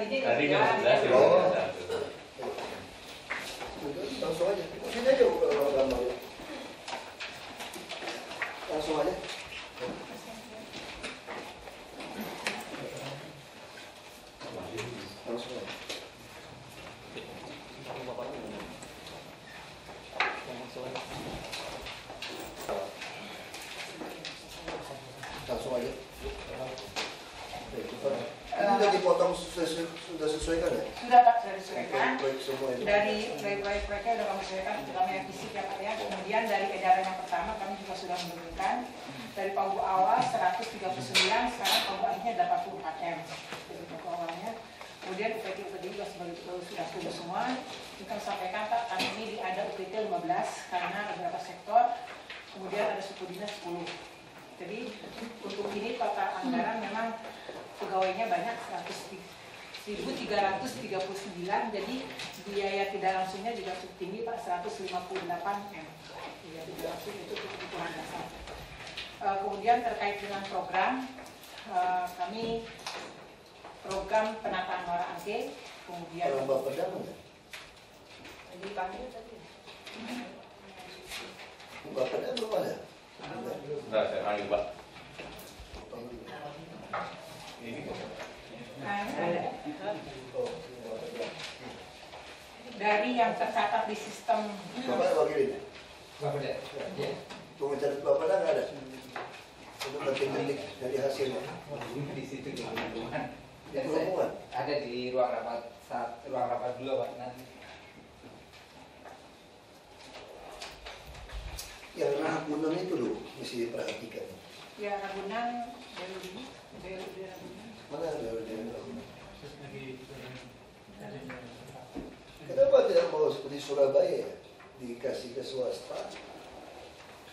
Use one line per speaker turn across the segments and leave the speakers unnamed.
Tadinya 11 ya.
Langsung aja. Sini aja kalau gambar ya. Langsung aja. Langsung aja. Langsung aja. Ini udah dipotong sudah sesuai kan ya?
Sudah Pak, sudah disesuaikan.
Proyek semua itu.
Dari proyek-proyeknya sudah kami sesuaikan, terutama yang fisik ya Pak ya. Kemudian dari edaran yang pertama kami juga sudah menurunkan dari pagu awal 139, sekarang pagu akhirnya 84 M. Dari pagu awalnya. Kemudian UPT juga sudah setuju semua. Ini kami sampaikan Pak, kami ini ada UPT 15 karena beberapa sektor, kemudian ada suku dinas 10. Jadi untuk ini total anggaran memang pegawainya banyak 1.339, jadi biaya tidak langsungnya juga cukup tinggi Pak, 158 M. Biaya tidak langsung itu kebutuhan dasar. Kemudian terkait dengan program, kami program penataan Muara Angke, kemudian
Orang Bapak Pedang ya?
dipanggil tadi.
Bapak Pedang belum ada?
Enggak, saya panggil Pak. Ini kok.
Nah, ini ada. Dari yang tercatat di sistem
Bapak wakilin?
Bapak deh.
Pengecatat Bapak Pedang nggak ada? Untuk ngetik dari hasilnya.
Di situ di lingkungan.
Di lingkungan?
Ada di ruang rapat 2 Pak nanti.
Yang Ragunan itu loh, mesti diperhatikan.
ya Ragunan, BLUD Ragunan.
Mana ada Ragunan? Kenapa tidak mau seperti Surabaya ya? Dikasih ke swasta,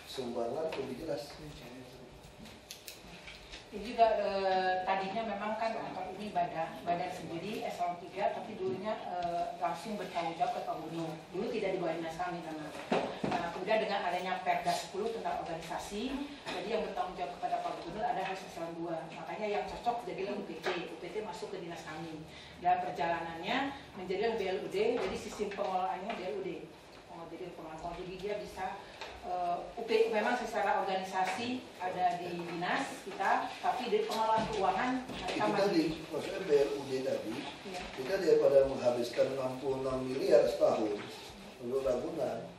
sumbangan lebih jelas.
Ini juga tadinya memang kan kantor ini badan sendiri eselon 3, tapi dulunya langsung bertanggung jawab ke Pak Gubernur. Dulu tidak di bawah dinas kami memang. Nah, kemudian dengan adanya Perda 10 tentang organisasi, jadi yang bertanggung jawab kepada Pak Gubernur ada harus eselon 2. Makanya yang cocok jadilah UPT. UPT masuk ke dinas kami. Dan perjalanannya menjadi BLUD, jadi sistem pengelolaannya BLUD. Jadi pengelolaan, jadi dia bisa memang secara organisasi ada di dinas kita, tapi di pengelolaan keuangan mereka
Itu tadi, maksudnya BLUD tadi,
ya.
kita daripada menghabiskan 66 miliar setahun untuk Ragunan.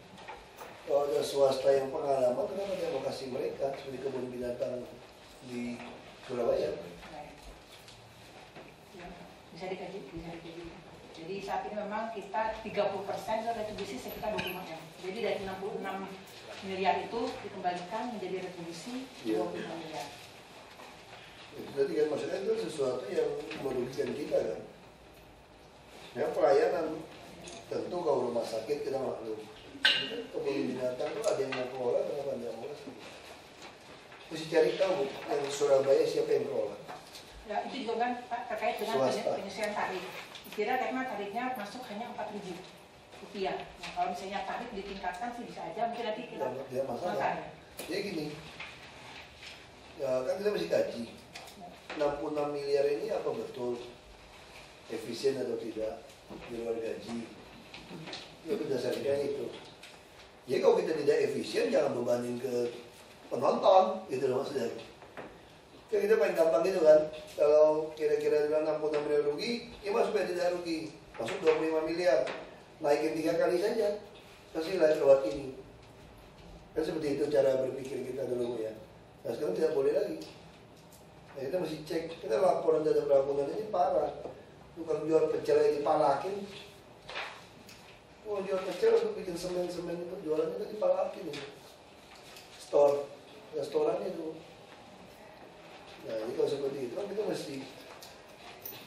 Kalau ada swasta yang pengalaman, kenapa dia mau kasih mereka seperti kebun binatang di Surabaya?
Ya, bisa dikaji. Jadi saat ini memang kita 30% retribusi sekitar 25 M. Jadi dari 66 miliar itu dikembalikan menjadi retribusi 25 miliar.
Itu tadi kan maksudnya itu sesuatu yang merugikan kita kan. Ya pelayanan, tentu kalau rumah sakit kita maklum. Kebun binatang itu ada yang mau kelola, kenapa tidak mau sih? Mesti cari tahu yang Surabaya siapa yang kelola.
Ya, itu juga kan Pak terkait dengan
Swasta.
penyesuaian tarif. Kira karena tarifnya masuk hanya Rp4.000. Nah, kalau misalnya tarif ditingkatkan sih bisa aja, mungkin nanti kita
Tidak masalah. Jadi gini, ya kan kita mesti kaji. 66 miliar ini apa betul efisien atau tidak di luar gaji? Ya berdasarkan itu. Jadi kalau kita tidak efisien jangan bebanin ke penonton, gitu loh maksudnya. Ya kita paling gampang gitu kan, kalau kira-kira 66 miliar rugi, ya mas supaya tidak rugi, masuk 25 miliar, naikin 3 kali saja, pasti lewat ini. Kan seperti itu cara berpikir kita dulu ya. Nah sekarang tidak boleh lagi. Nah, kita mesti cek, kita laporan dana Ragunan ini parah. Tukang jual pecel yang dipalakin. Oh jual pecel untuk bikin semen-semen itu, jualannya kan dipalakin itu. Restorannya itu. Nah, jadi kalau seperti itu kan kita mesti,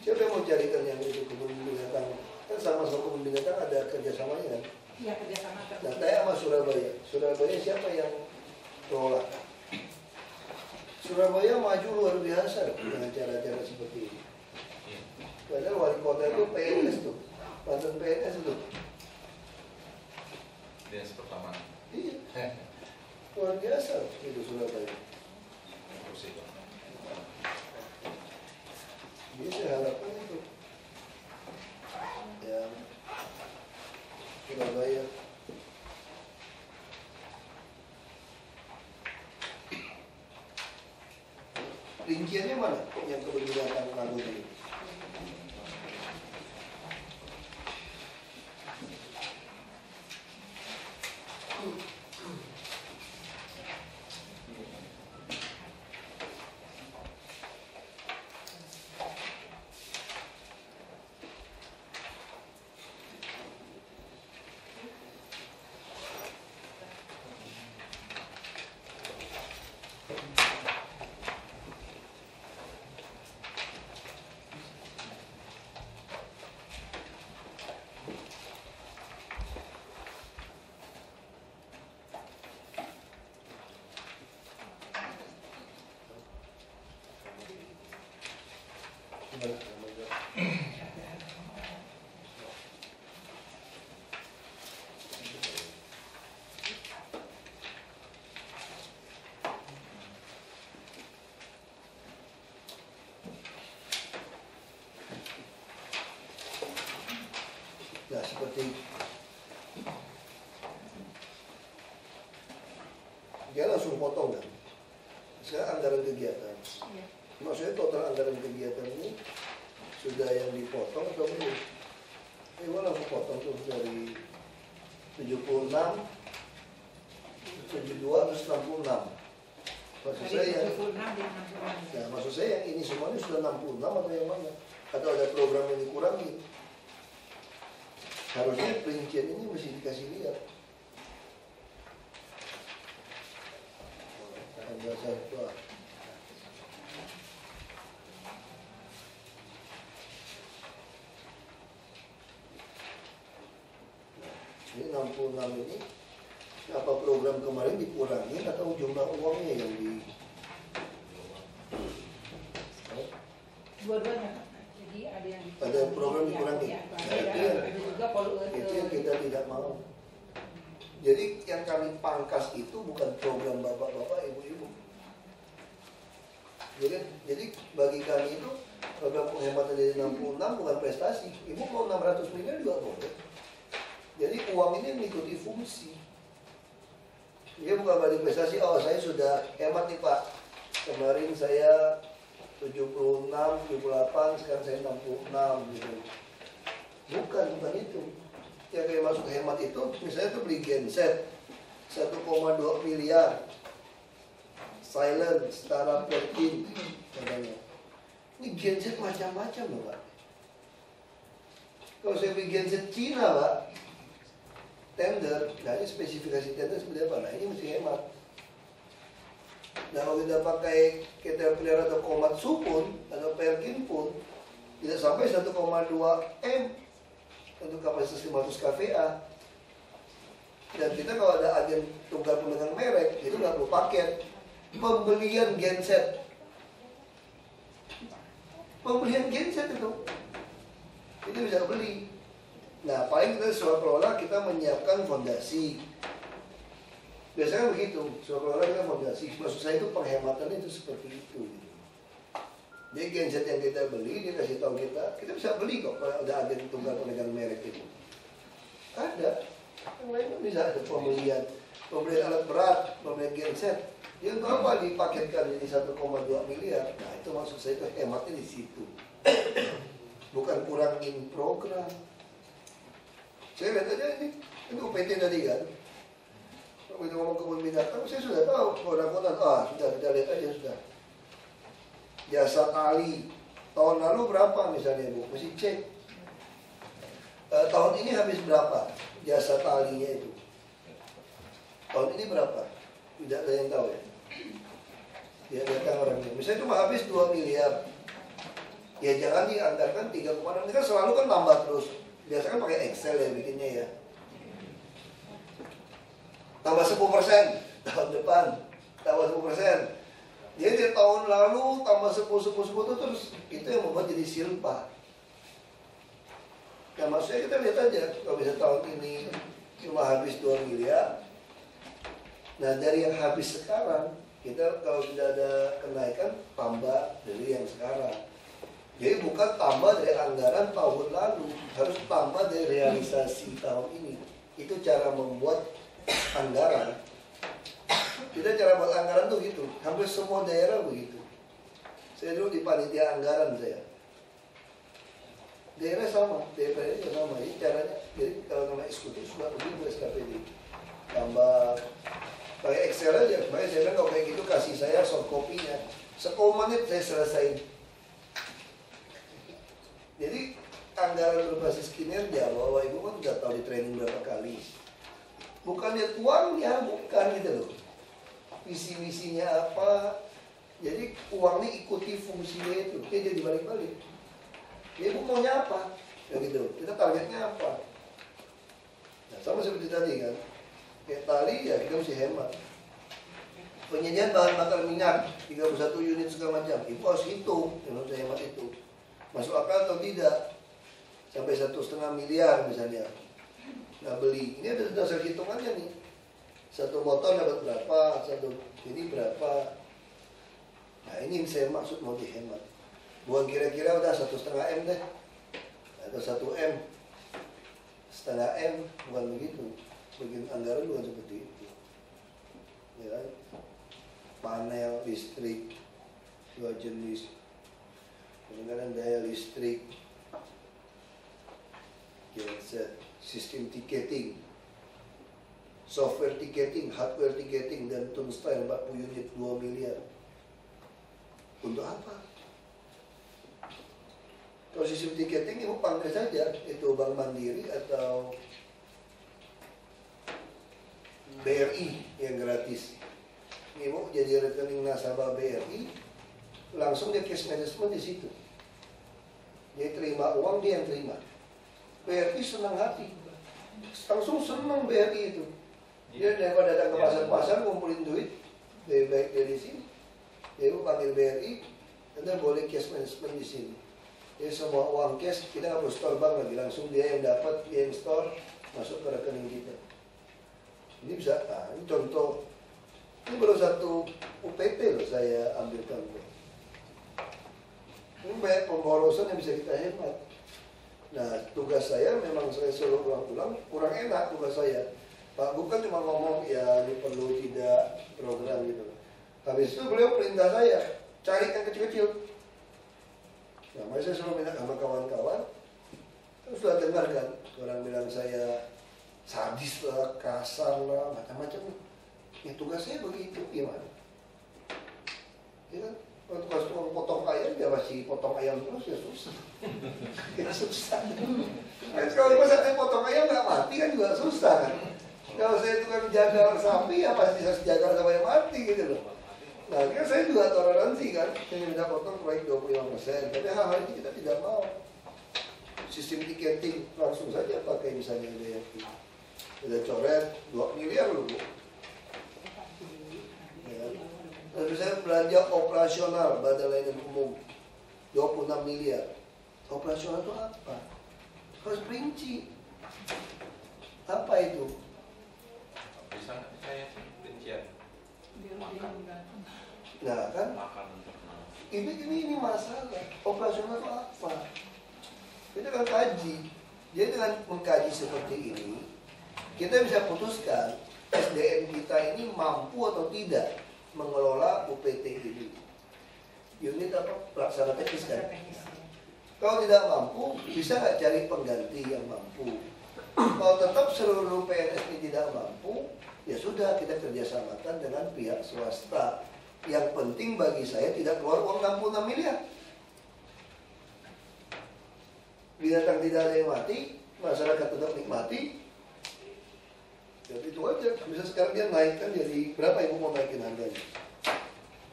siapa yang mau carikan yang itu kebun binatang? Kan sama-sama kebun binatang ada kerjasamanya kan?
Iya, kerjasama
Nah,
terus.
saya sama Surabaya. Surabaya siapa yang kelola? Surabaya maju luar biasa dengan cara-cara seperti ini. Padahal wali kota itu PNS tuh, mantan PNS itu.
Dinas pertama.
Iya, luar biasa itu Surabaya. Jadi saya harapkan itu rinciannya mana yang kebun binatang Ragunan ini? Nah, seperti dia langsung potong kan. Sekarang anggaran kegiatan.
Iya.
Maksudnya total anggaran kegiatan ini sudah yang dipotong atau belum? Gua langsung potong tuh dari 76, 72 terus 66. Maksud saya yang,
76 dan 66.
nah, maksud saya yang ini semuanya sudah 66 atau yang mana? Atau ada program yang dikurangi? Harusnya perincian ini mesti dikasih lihat. Ada satu. Ini 66 ini apa program kemarin dikurangi atau jumlah uangnya yang di
Dua-duanya. Jadi ada yang
ada program dikurangi.
Ya,
Nah,
ada juga
itu yang kita tidak mau. Jadi yang kami pangkas itu bukan program bapak-bapak, ibu-ibu. Jadi bagi kami itu program penghematan dari 66 bukan prestasi. Ibu mau 600 miliar juga boleh. Jadi uang ini mengikuti fungsi. Dia bukan balik prestasi. Oh, saya sudah hemat nih Pak. Kemarin saya 76, 78, sekarang saya 66 gitu. Bukan itu. Yang kayak masuk hemat itu, misalnya tuh beli genset 1,2 miliar. Silent, startup, Perkin, katanya. Ini genset macam-macam loh Pak. Kalau saya beli genset Cina Pak, tender, nah ini spesifikasi tender seperti apa? Nah ini mesti hemat. Nah kalau kita pakai Caterpillar atau Komatsu pun, atau Perkin pun, tidak sampai 1,2 M untuk kapasitas 500 kVA. Dan kita kalau ada agen tunggal pemegang merek, itu nggak perlu paket. Pembelian genset. Pembelian genset itu bisa beli. Nah, paling kita sesuai kelola kita menyiapkan fondasi. Biasanya begitu, sesuai kelola kita fondasi. Maksud saya itu penghematan itu seperti itu. Jadi genset yang kita beli, dia kasih tahu kita bisa beli kok kalau ada agen tunggal pemegang merek itu. Ada. Yang lain bisa ada pembelian alat berat, pembelian genset. Dia untuk apa dipaketkan jadi 1,2 miliar? Nah, itu maksud saya itu hematnya di situ. Bukan kurangin program. Saya lihat aja ini UPT tadi kan. Kalau kita ngomong kebun binatang, saya sudah tahu kodan-kodan. Sudah kita lihat aja sudah. Jasa tali tahun lalu berapa misalnya Bu? Mesti cek. Tahun ini habis berapa jasa talinya itu? Tahun ini berapa? Tidak ada yang tahu ya. Ya datang orangnya. Misalnya cuma habis 2 miliar. Ya jangan dianggarkan 3,6. Ini kan selalu kan tambah terus. Biasanya pakai Excel ya bikinnya ya. Tambah 10% tahun depan. Tambah 10%. Jadi dari tahun lalu tambah 10 terus itu yang membuat jadi silpa. Nah maksudnya kita lihat aja. Kalau bisa tahun ini cuma habis 2 miliar. Nah dari yang habis sekarang, kita kalau tidak ada kenaikan, tambah dari yang sekarang. Jadi bukan tambah dari anggaran tahun lalu, harus tambah dari realisasi tahun ini. Itu cara membuat anggaran. Kita cara buat anggaran tuh gitu, hampir semua daerah begitu. Saya dulu di panitia anggaran saya. Daerah sama, DPR juga sama. Ini caranya, jadi kalau nama eksekutif sudah begitu SKPD. Tambah pakai Excel aja. Makanya saya bilang kalau kayak gitu kasih saya soft copy-nya. 10 menit saya selesai. Jadi anggaran berbasis kinerja, bahwa ibu kan udah tahu di training berapa kali. Bukan lihat uangnya, bukan gitu loh. Visi-misinya apa? Jadi uang ini ikuti fungsinya itu. Dia jadi balik-balik. Ibu maunya apa? Ya gitu. Kita targetnya apa? Nah, sama seperti tadi kan. Kayak tali ya kita mesti hemat. Penyediaan bahan bakar minyak 31 unit segala macam. Ibu harus hitung, yang harus hemat itu. Masuk akal atau tidak? Sampai 1,5 miliar misalnya. Nah beli, ini ada dasar hitungannya nih. Satu motor dapat berapa, satu ini berapa. Nah ini yang saya maksud mau dihemat. Bukan kira-kira udah 1,5 M deh, atau 1 M, setengah M, bukan begitu. Bagian anggaran bukan seperti itu. Ya kan? Panel listrik, 2 jenis, kadang-kadang daya listrik, genset, sistem tiketing, software tiketing, hardware tiketing, dan turnstile 40 unit 2 miliar. Untuk apa? Kalau sistem tiketing ibu panggil saja, itu Bank Mandiri atau BRI yang gratis. Ibu jadi rekening nasabah BRI, langsung dia cash management di situ. Dia terima uang, dia yang terima. BRI senang hati, langsung senang BRI itu. Dia daripada datang ke pasar-pasar ngumpulin duit, lebih baik dari sini. Ibu panggil BRI, Anda boleh cash management di sini. Jadi semua uang cash kita nggak perlu store bank lagi, langsung dia yang dapat, dia yang store, masuk ke rekening kita. Ini bisa, nah, ini contoh. Ini baru satu UPT loh saya ambilkan. Ini banyak pemborosan yang bisa kita hemat. Nah tugas saya memang saya selalu ulang-ulang, kurang enak tugas saya. Pak bukan cuma ngomong ya ini perlu tidak program gitu. Habis itu beliau perintah saya cari yang kecil-kecil. Nah makanya saya selalu minta sama kawan-kawan. Terus sudah dengar kan orang bilang saya sadis lah, kasar lah, macam-macam. Ya tugas saya begitu, gimana? Ya kan? Kalau tugas tukang potong ayam, ya masih potong ayam terus, ya susah. Ya susah. Nah, kalau saya potong ayam nggak mati kan juga susah kan. Kalau saya tukang jagal sapi, ya pasti saya jagal sampai mati gitu loh. Nah, kan saya juga toleransi kan. Saya minta potong proyek 25%. Tapi hal-hal ini kita tidak mau. Sistem tiketing langsung saja pakai misalnya BRI. Udah coret 2 miliar loh Bu. Lalu saya belanja operasional badan layanan umum 26 miliar. Operasional itu apa? Harus rinci. Apa itu?
Bisa nggak saya rincian?
Nah kan?
Makan untuk
Ini masalah. Operasional itu apa? Kita kan kaji. Jadi dengan mengkaji seperti ini, kita bisa putuskan SDM kita ini mampu atau tidak mengelola UPT ini. Unit apa? Pelaksana teknis kan? Kalau tidak mampu, bisa nggak cari pengganti yang mampu? Kalau tetap seluruh PNS ini tidak mampu, ya sudah kita kerjasamakan dengan pihak swasta. Yang penting bagi saya tidak keluar uang 66 miliar. Binatang tidak ada yang mati, masyarakat tetap nikmati. Jadi itu aja. Bisa sekarang dia naikkan jadi berapa ibu mau naikin harganya?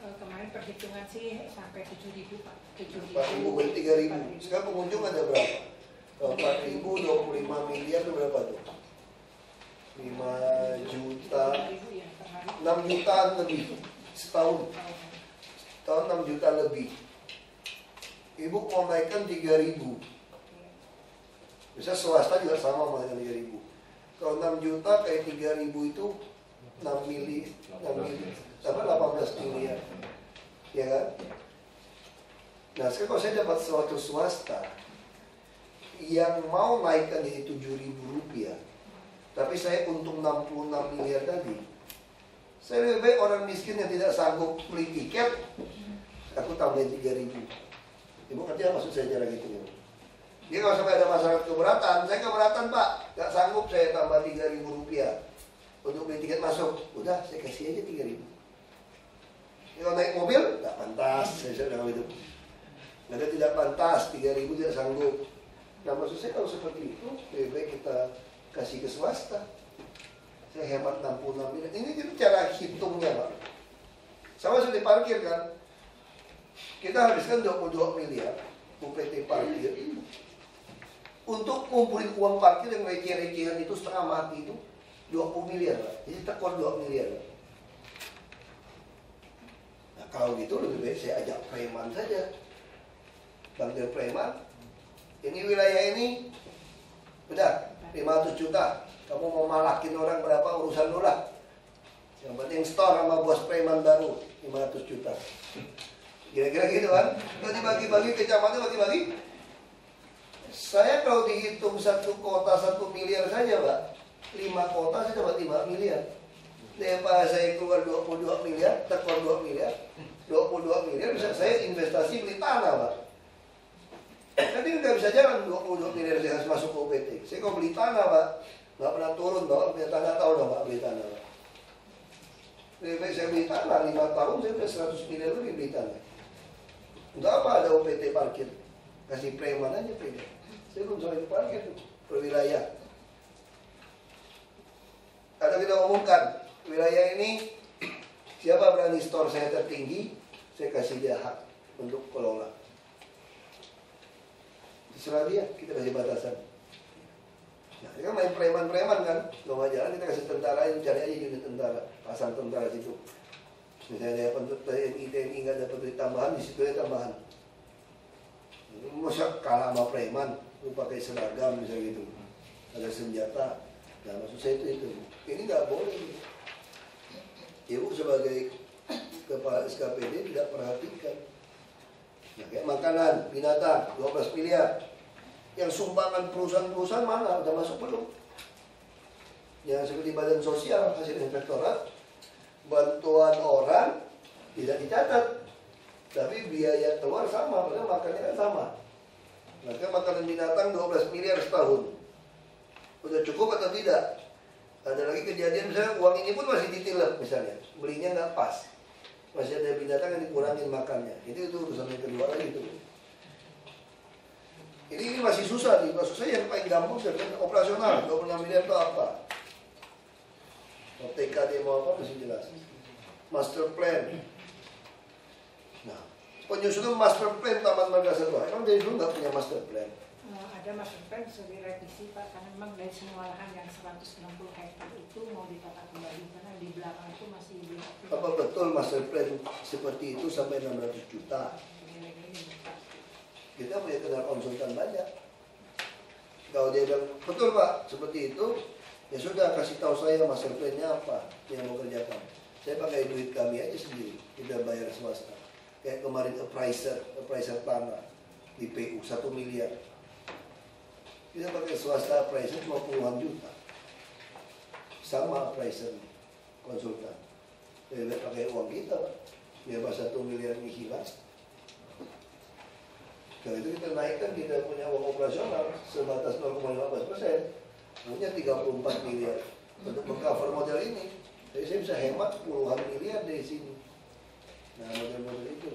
Kemarin perhitungan sih sampai 7.000 Pak.
4.000 ke 3.000. Sekarang pengunjung ada berapa? Kalau 4.000 25 miliar itu berapa tuh? 5 juta, 6 jutaan lebih setahun. Setahun 6 juta lebih. Ibu mau naikkan 3.000. Bisa swasta juga sama dengan 3.000. Kalau 6 juta kayak 3.000 itu 6 miliar, 18 miliar. Ya kan? Nah sekarang kalau saya dapat suatu swasta yang mau naikkan jadi 7.000 rupiah, tapi saya untung 66 miliar tadi, saya lebih baik orang miskin yang tidak sanggup beli tiket, aku tambahin 3.000. Ibu ngerti apa maksud saya cara gitu ya? Dia kalau sampai ada masalah keberatan, saya keberatan Pak, nggak sanggup saya tambah 3.000 rupiah untuk beli tiket masuk. Udah, saya kasih aja 3.000. Kalau naik mobil, nggak pantas, saya bilang gitu. Nggak, tidak pantas, 3.000 tidak sanggup. Nah maksud saya kalau seperti itu, lebih baik kita kasih ke swasta. Saya hemat 66 miliar. Ini cara hitungnya Pak. Sama sudah diparkir kan. Kita habiskan 22 miliar UPT parkir. Untuk kumpulin uang parkir yang receh-recehan itu setengah mati itu 20 miliar Pak. Jadi tekor 2 miliar Pak. Nah kalau gitu lebih baik saya ajak preman saja. Panggil preman. Ini wilayah ini udah 500 juta. Kamu mau malakin orang berapa urusan lu lah. Yang penting store sama bos preman baru 500 juta. Kira-kira gitu kan. Kalau dibagi-bagi kecamatan bagi-bagi. Saya kalau dihitung satu kota 1 miliar saja Pak, 5 kota saya dapat 5 miliar. Daripada saya keluar 22 miliar, tekor 2 miliar, 22 miliar bisa saya investasi beli tanah Pak. Tapi nggak bisa jalan 22 miliar saya harus masuk ke UPT. Saya kalau beli tanah Pak, nggak pernah turun Pak, beli tanah tahu dong Pak beli tanah Pak. Lebih baik saya beli tanah 5 tahun saya udah 100 miliar lebih beli tanah. Nggak apa ada UPT parkir, kasih preman aja preman. Saya belum sampai parkir tuh per wilayah. Atau kita umumkan wilayah ini siapa berani store saya tertinggi, saya kasih dia hak untuk kelola. Terserah dia, kita kasih batasan. Nah, ini kan main preman-preman kan, mau jalan kita kasih tentara, cari aja unit tentara, pasang tentara situ. Misalnya TNI nggak dapat duit tambahan, di situ ada tambahan. Masa kalah sama preman, lu pakai seragam misalnya gitu, ada senjata. Nah maksud saya itu. Ini nggak boleh. Ibu sebagai kepala SKPD tidak perhatikan. Nah, kayak makanan, binatang, 12 miliar. Yang sumbangan perusahaan-perusahaan mana? Udah masuk belum? Yang seperti badan sosial, hasil inspektorat, bantuan orang tidak dicatat. Tapi biaya keluar sama, padahal makannya kan sama. Maka makanan binatang 12 miliar setahun. Udah cukup atau tidak? Ada lagi kejadian misalnya uang ini pun masih ditilep misalnya. Belinya nggak pas. Masih ada binatang yang dikurangin makannya. Itu urusan yang kedua lagi itu. Ini masih susah nih. Maksud saya yang paling gampang sebenarnya operasional. 26 miliar itu apa? TKD mau apa masih jelas. Master plan. Nah, penyusunan master plan Taman Marga Satwa. Emang dari dulu nggak punya master plan?
Ada master plan bisa direvisi Pak, karena memang dari semua lahan yang 160 hektar itu mau ditata kembali karena di belakang itu masih belum.
Apa betul master plan seperti itu sampai 600 juta? Kita punya kenal konsultan banyak. Kalau dia bilang betul Pak seperti itu, ya sudah kasih tahu saya master plan-nya apa yang mau kerjakan. Saya pakai duit kami aja sendiri, kita bayar swasta. Kayak kemarin appraiser tanah di PU 1 miliar. Kita pakai swasta appraiser cuma puluhan juta. Sama appraiser konsultan. Kita pakai uang kita, Pak. Biar 1 miliar ini hilang. Kalau itu kita naikkan, kita punya uang operasional sebatas 0,15%. Punya 34 miliar untuk mengcover model ini. Jadi saya bisa hemat puluhan miliar dari sini. Nah model-model itu.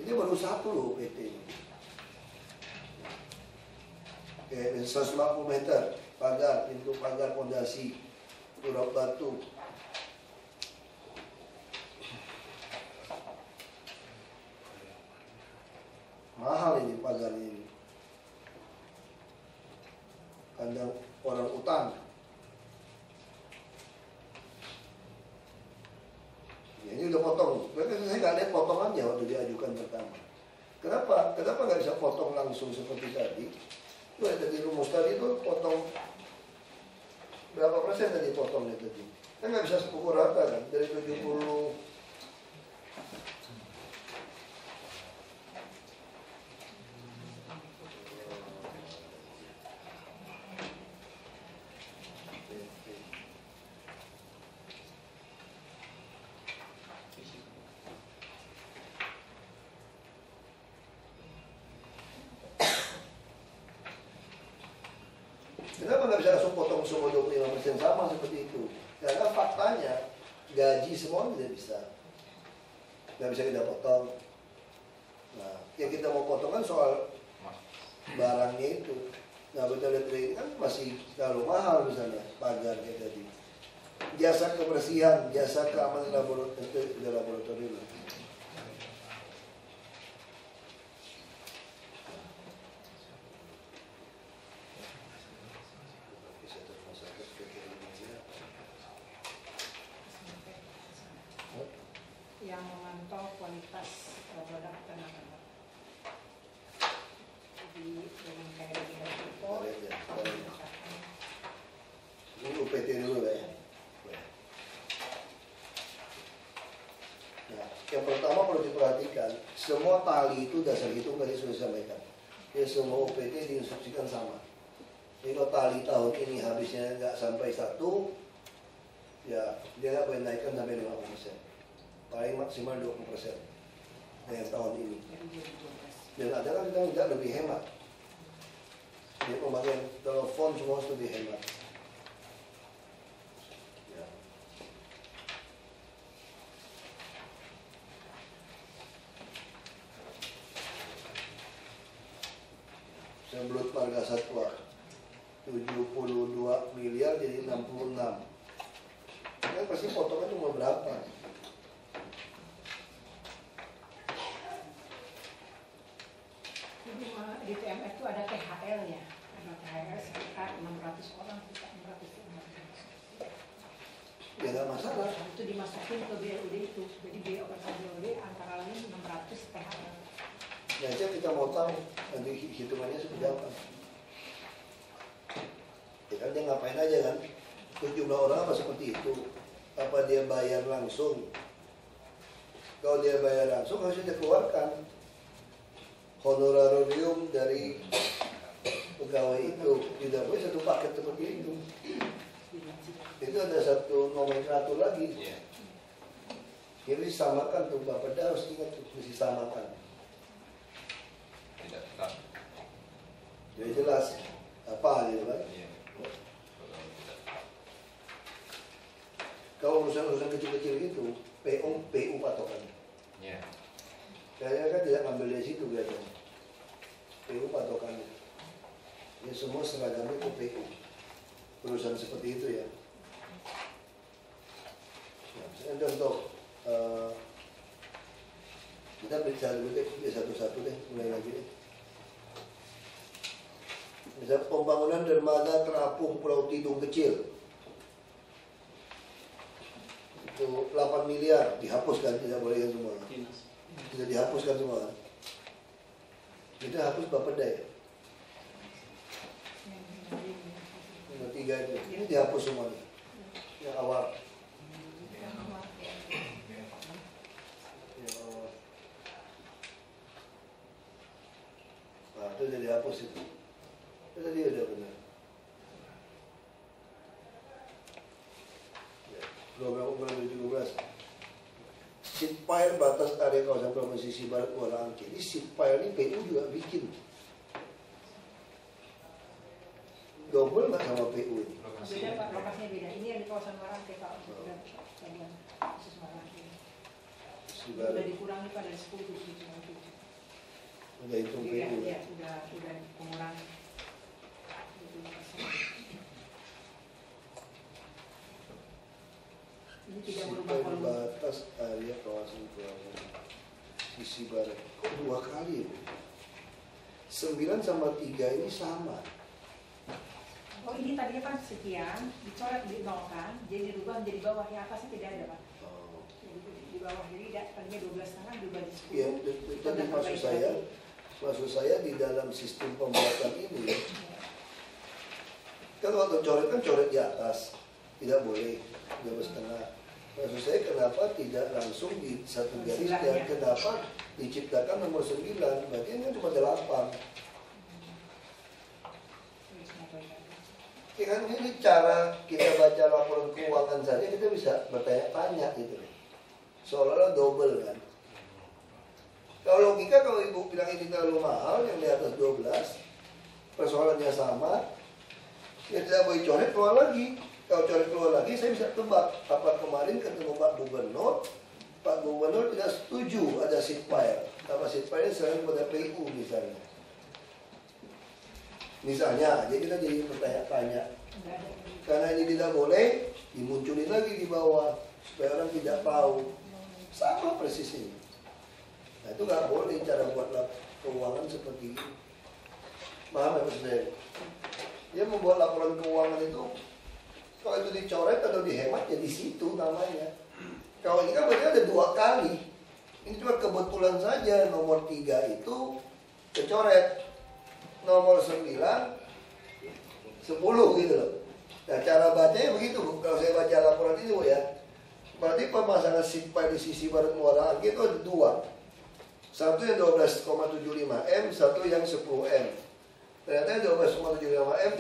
Ini baru satu loh PT ini. Kayak 150 meter pagar, pintu pagar pondasi, turap batu. Mahal ini pagarnya ini. Kandang orang utang. Ya, ini udah potong. Saya nggak lihat potongannya waktu diajukan pertama. Kenapa? Kenapa nggak bisa potong langsung seperti tadi? Itu ada di rumus tadi itu potong berapa persen tadi potongnya tadi? Kan nggak bisa sepukul rata kan dari 70. Kenapa nggak bisa langsung potong semua 25% sama seperti itu? Karena faktanya gaji semua tidak bisa. Nggak bisa kita potong. Nah, yang kita mau potong kan soal barangnya itu. Nah, betul ini kan masih terlalu mahal misalnya pagar kayak tadi. Jasa kebersihan, jasa keamanan laboratorium.
Yang memantau kualitas produk tenaga. Jadi dengan kayak itu,
ini UPT dulu ya. Nah, yang pertama perlu diperhatikan, semua tali itu dasar hitung tadi sudah disampaikan. Ya semua UPT diinstruksikan sama. Jadi kalau tali tahun ini habisnya nggak sampai 1, ya dia nggak boleh naikkan sampai 50%. Paling maksimal 20% dengan tahun ini. Dan ada kan kita nggak lebih hemat. Jadi pemakaian telepon semua harus lebih hemat. Ya. Sebelum Marga Satwa 72 miliar jadi 66. Kan pasti potongan cuma berapa?
Di TMF itu ada THL ya, karena THL sekitar 600 orang, kita 600.
Ya nggak masalah.
Itu dimasukin ke BLUD itu, jadi biaya operasional BLUD antara lain 600 THL.
Nah, itu kita mau tahu nanti hitungannya seperti apa. Ya kan dia ngapain aja kan? Jumlah orang apa seperti itu? Apa dia bayar langsung? Kalau dia bayar langsung harus dia keluarkan honorarium dari pegawai itu. Tidak boleh satu paket seperti itu. Itu ada satu nomenklatur lagi. Jadi disamakan tuh Bapak harus ingat tuh, disamakan.
Tidak tetap.
Jadi jelas apa gitu kan? Kalau urusan-urusan kecil-kecil itu, PU patokan.
Ya.
Kayaknya kan tidak ngambil dari situ kelihatannya. PU patokannya. Ya semua seragamnya ke PU. Perusahaan seperti itu ya. Nah, misalnya contoh, kita bicara dulu deh, satu-satu deh, mulai lagi deh. Misalnya pembangunan dermaga terapung Pulau Tidung kecil. Itu 8 miliar dihapuskan, tidak boleh kan semua. Tidak dihapuskan semua. Kita hapus Bapeda ya. Yang 3 itu, ini dihapus semua nih. Yang awal. Yang awal. Nah, itu udah dihapus itu. Itu tadi udah benar. 2017. Sitpile batas area kawasan provinsi Barat Kuala Angke. Ini sitpile ini PU juga bikin. Double nggak sama PU ini?
Beda Pak, lokasinya beda. Ini yang di kawasan Marangke Pak. Sudah bagian khusus Marangke. Sudah dikurangi pada 10 tujuh.
Udah hitung PU.
Iya, sudah mengurangi. Ini tidak berubah
Sitpile
volume.
batas area kawasan Kuala sisi barat. Kok 2 kali ya? 9 sama 3 ini sama.
Oh ini tadinya kan sekian, dicoret dinolkan, jadi dirubah menjadi bawah, yang atasnya tidak ada Pak.
Oh.
Jadi di bawah, jadi tadinya 12,5 diubah di 10.
Ya, tadi maksud saya di dalam sistem pembuatan ini, kan waktu coret kan coret di atas, tidak boleh 12,5. Maksud saya kenapa tidak langsung di satu garis dan kenapa diciptakan nomor 9, berarti ini kan cuma 8. Ya kan ini cara kita baca laporan keuangan saja kita bisa bertanya-tanya gitu. Seolah-olah double kan. Kalau logika kalau ibu bilang ini terlalu mahal yang di atas 12, persoalannya sama, Ya tidak boleh coret keluar lagi. Kalau coret keluar lagi, saya bisa tebak. Apa kemarin ketemu Pak Gubernur tidak setuju ada seat file. Apa seat file selain pada PU misalnya. Misalnya, jadi kita jadi bertanya-tanya. Karena ini tidak boleh, dimunculin lagi di bawah supaya orang tidak tahu. Sama persis ini. Nah itu nggak boleh cara buat keuangan seperti ini. Paham ya maksudnya? Dia membuat laporan keuangan itu, kalau itu dicoret atau dihemat ya di situ namanya. Kalau ini kan berarti ada 2 kali. Ini cuma kebetulan saja nomor 3 itu kecoret. Nomor 9 10 gitu loh. Nah cara bacanya begitu Bu. Kalau saya baca laporan ini Bu ya, berarti pemasangan seat file di sisi barat muara angke itu ada 2. Satu yang 12,75 M, satu yang 10 M. Ternyata yang 12,75 M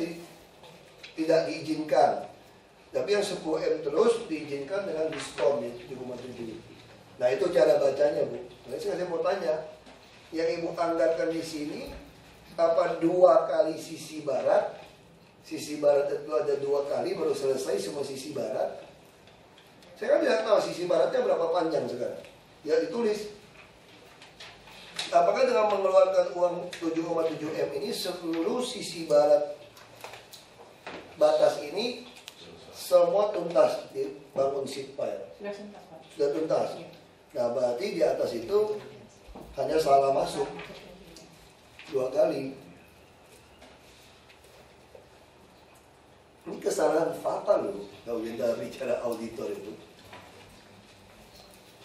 tidak diizinkan. Tapi yang 10 M terus diizinkan dengan diskon ya 7,7. Nah itu cara bacanya Bu. Nah saya mau tanya, yang Ibu anggarkan di sini apa 2 kali sisi barat? Sisi barat itu ada 2 kali baru selesai semua sisi barat. Saya kan tidak tahu sisi baratnya berapa panjang sekarang. Ya ditulis. Apakah dengan mengeluarkan uang 7,7 M ini seluruh sisi barat batas ini semua tuntas dibangun seat file?
Sudah tuntas, Pak.
Sudah tuntas. Nah berarti di atas itu hanya salah masuk 2 kali. Ini kesalahan fatal loh kalau kita bicara auditor itu.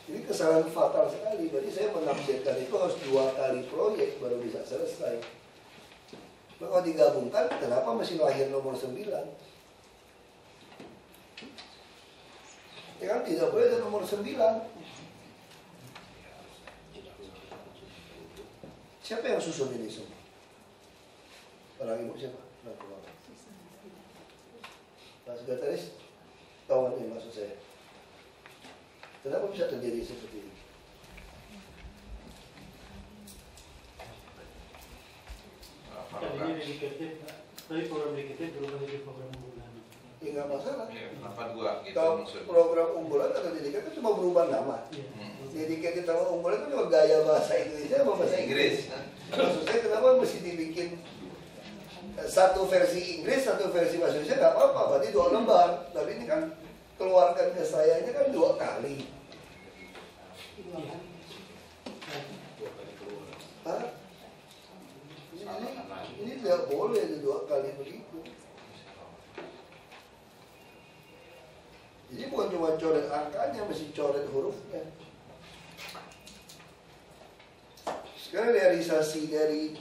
Ini kesalahan fatal sekali. Berarti saya menafsirkan itu harus 2 kali proyek baru bisa selesai. Nah, kalau digabungkan, kenapa masih lahir nomor 9? Ya kan tidak boleh ada nomor 9. Siapa yang susun ini semua? Orang Ibu siapa? Pak Sekretaris, tahu nggak ini maksud saya? Kenapa bisa terjadi seperti ini?
Tadinya dedicated, tapi program dedicated berubah jadi program unggulan.
Ya nggak masalah.
Iya, kenapa 2 gitu
Kalau
maksudnya?
program unggulan atau dedicated itu cuma berubah nama. Dedicated sama unggulan itu cuma gaya bahasa Indonesia sama bahasa Inggris. Maksud saya kenapa mesti dibikin satu versi Inggris, satu versi bahasa Indonesia nggak apa-apa, berarti 2 lembar. Tapi ini kan keluarkan ke saya ini kan 2 kali. Hah? Ini tidak boleh 2 kali begitu. Jadi bukan cuma coret angkanya, mesti coret hurufnya. Sekarang realisasi dari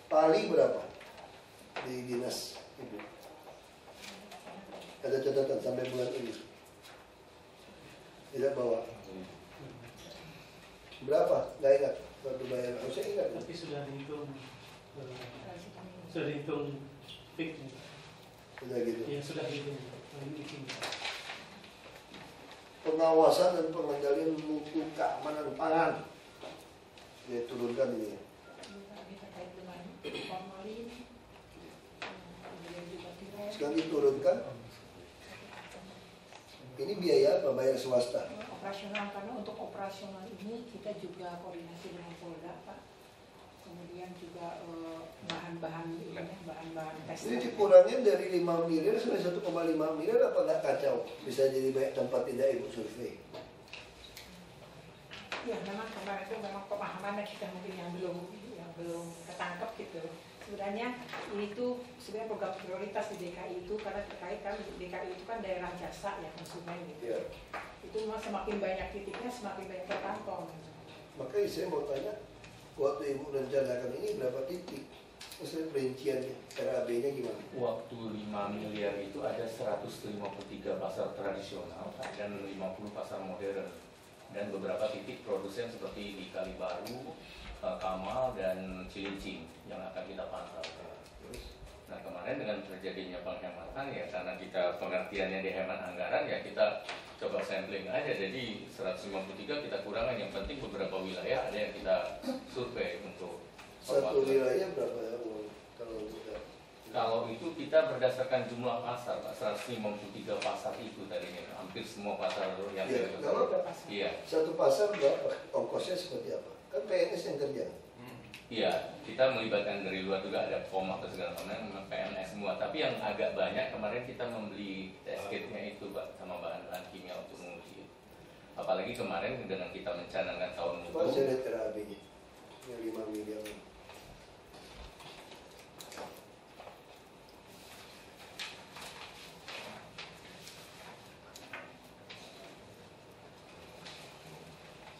Pali berapa? Di dinas Ibu. Ada catatan sampai bulan ini. Tidak bawa. Berapa? Nggak ingat. Waktu bayar. Saya ingat.
Tapi sudah dihitung fix.
Sudah gitu.
Ya sudah dihitung.
Pengawasan dan pengendalian mutu keamanan pangan. Dia turunkan ini. Sekarang diturunkan. Ini biaya apa? Bayar swasta.
Operasional, karena untuk operasional ini kita juga koordinasi dengan Polda, Pak. Kemudian juga bahan-bahan tes.
Ini dikurangin dari 5 miliar sampai 1,5 miliar apa nggak kacau? Bisa jadi banyak tempat tidak Ibu survei.
Ya memang kemarin itu memang pemahamannya kita mungkin yang belum ketangkep gitu. Sebenarnya ini tuh sebenarnya program prioritas di DKI itu karena terkait kan DKI itu kan daerah jasa ya konsumen gitu.
Ya.
Itu memang semakin banyak titiknya semakin banyak terkantong.
Makanya saya mau tanya, waktu Ibu rencanakan ini berapa titik? Maksudnya perinciannya, RAB-nya gimana?
Waktu 5 miliar itu ada 153 pasar tradisional dan 50 pasar modern. Dan beberapa titik produsen seperti di Kalibaru, Kamal, dan Cilincing yang akan kita pantau. Nah kemarin dengan terjadinya penghematan ya karena kita pengertiannya di hemat anggaran ya kita coba sampling aja. Jadi 153 kita kurangkan, yang penting beberapa wilayah ada yang kita survei untuk
Satu wilayah berapa ya kalau kita
Kalau itu kita berdasarkan jumlah pasar, Pak, 153 pasar itu tadinya, hampir semua pasar yang
Ya, kalau
iya.
satu pasar berapa? Ongkosnya seperti apa? Kan PNS yang kerja.
Iya, kita melibatkan dari luar juga, ada POM atau segala macam, PNS semua. Tapi yang agak banyak kemarin kita membeli test kit-nya itu, Pak, sama bahan-bahan kimia untuk menguji. Apalagi kemarin dengan kita mencanangkan tahun
Coba
mutu.
saya lihat terapinya, yang 5 miliar.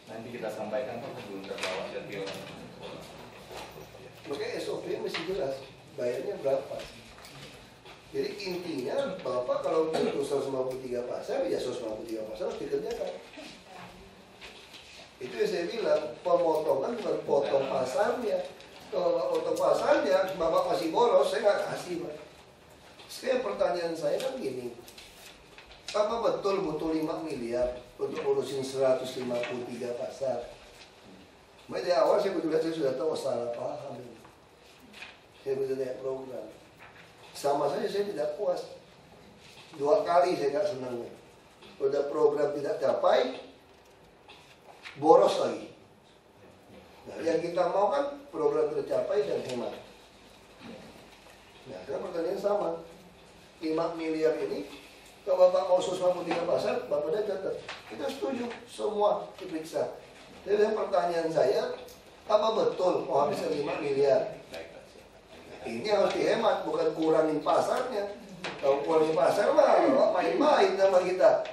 Nanti kita sampaikan, Pak, sebelum terbawa ke dewan.
Makanya SOP mesti jelas, bayarnya berapa. Jadi intinya Bapak kalau untuk 153 pasar, ya 153 pasar harus dikerjakan. Itu yang saya bilang, pemotongan bukan potong pasarnya. Kalau potong pasarnya, Bapak masih boros, saya nggak kasih, Pak. Sekarang pertanyaan saya kan gini, apa betul butuh 5 miliar untuk urusin 153 pasar? Dari awal saya sudah tahu salah paham. Saya sudah lihat program. Sama saja saya tidak puas. 2 kali saya nggak senang. Udah program tidak capai, boros lagi. Nah, yang kita mau kan program tercapai dan hemat. Nah, sekarang pertanyaan sama. 5 miliar ini, kalau Bapak mau 153 pasar, Bapak udah catat. Kita setuju, semua diperiksa. Jadi pertanyaan saya, apa betul mau habiskan 5 miliar? Ini harus dihemat, bukan kurangin pasarnya. Kalau kurangin pasar mah, main-main sama kita.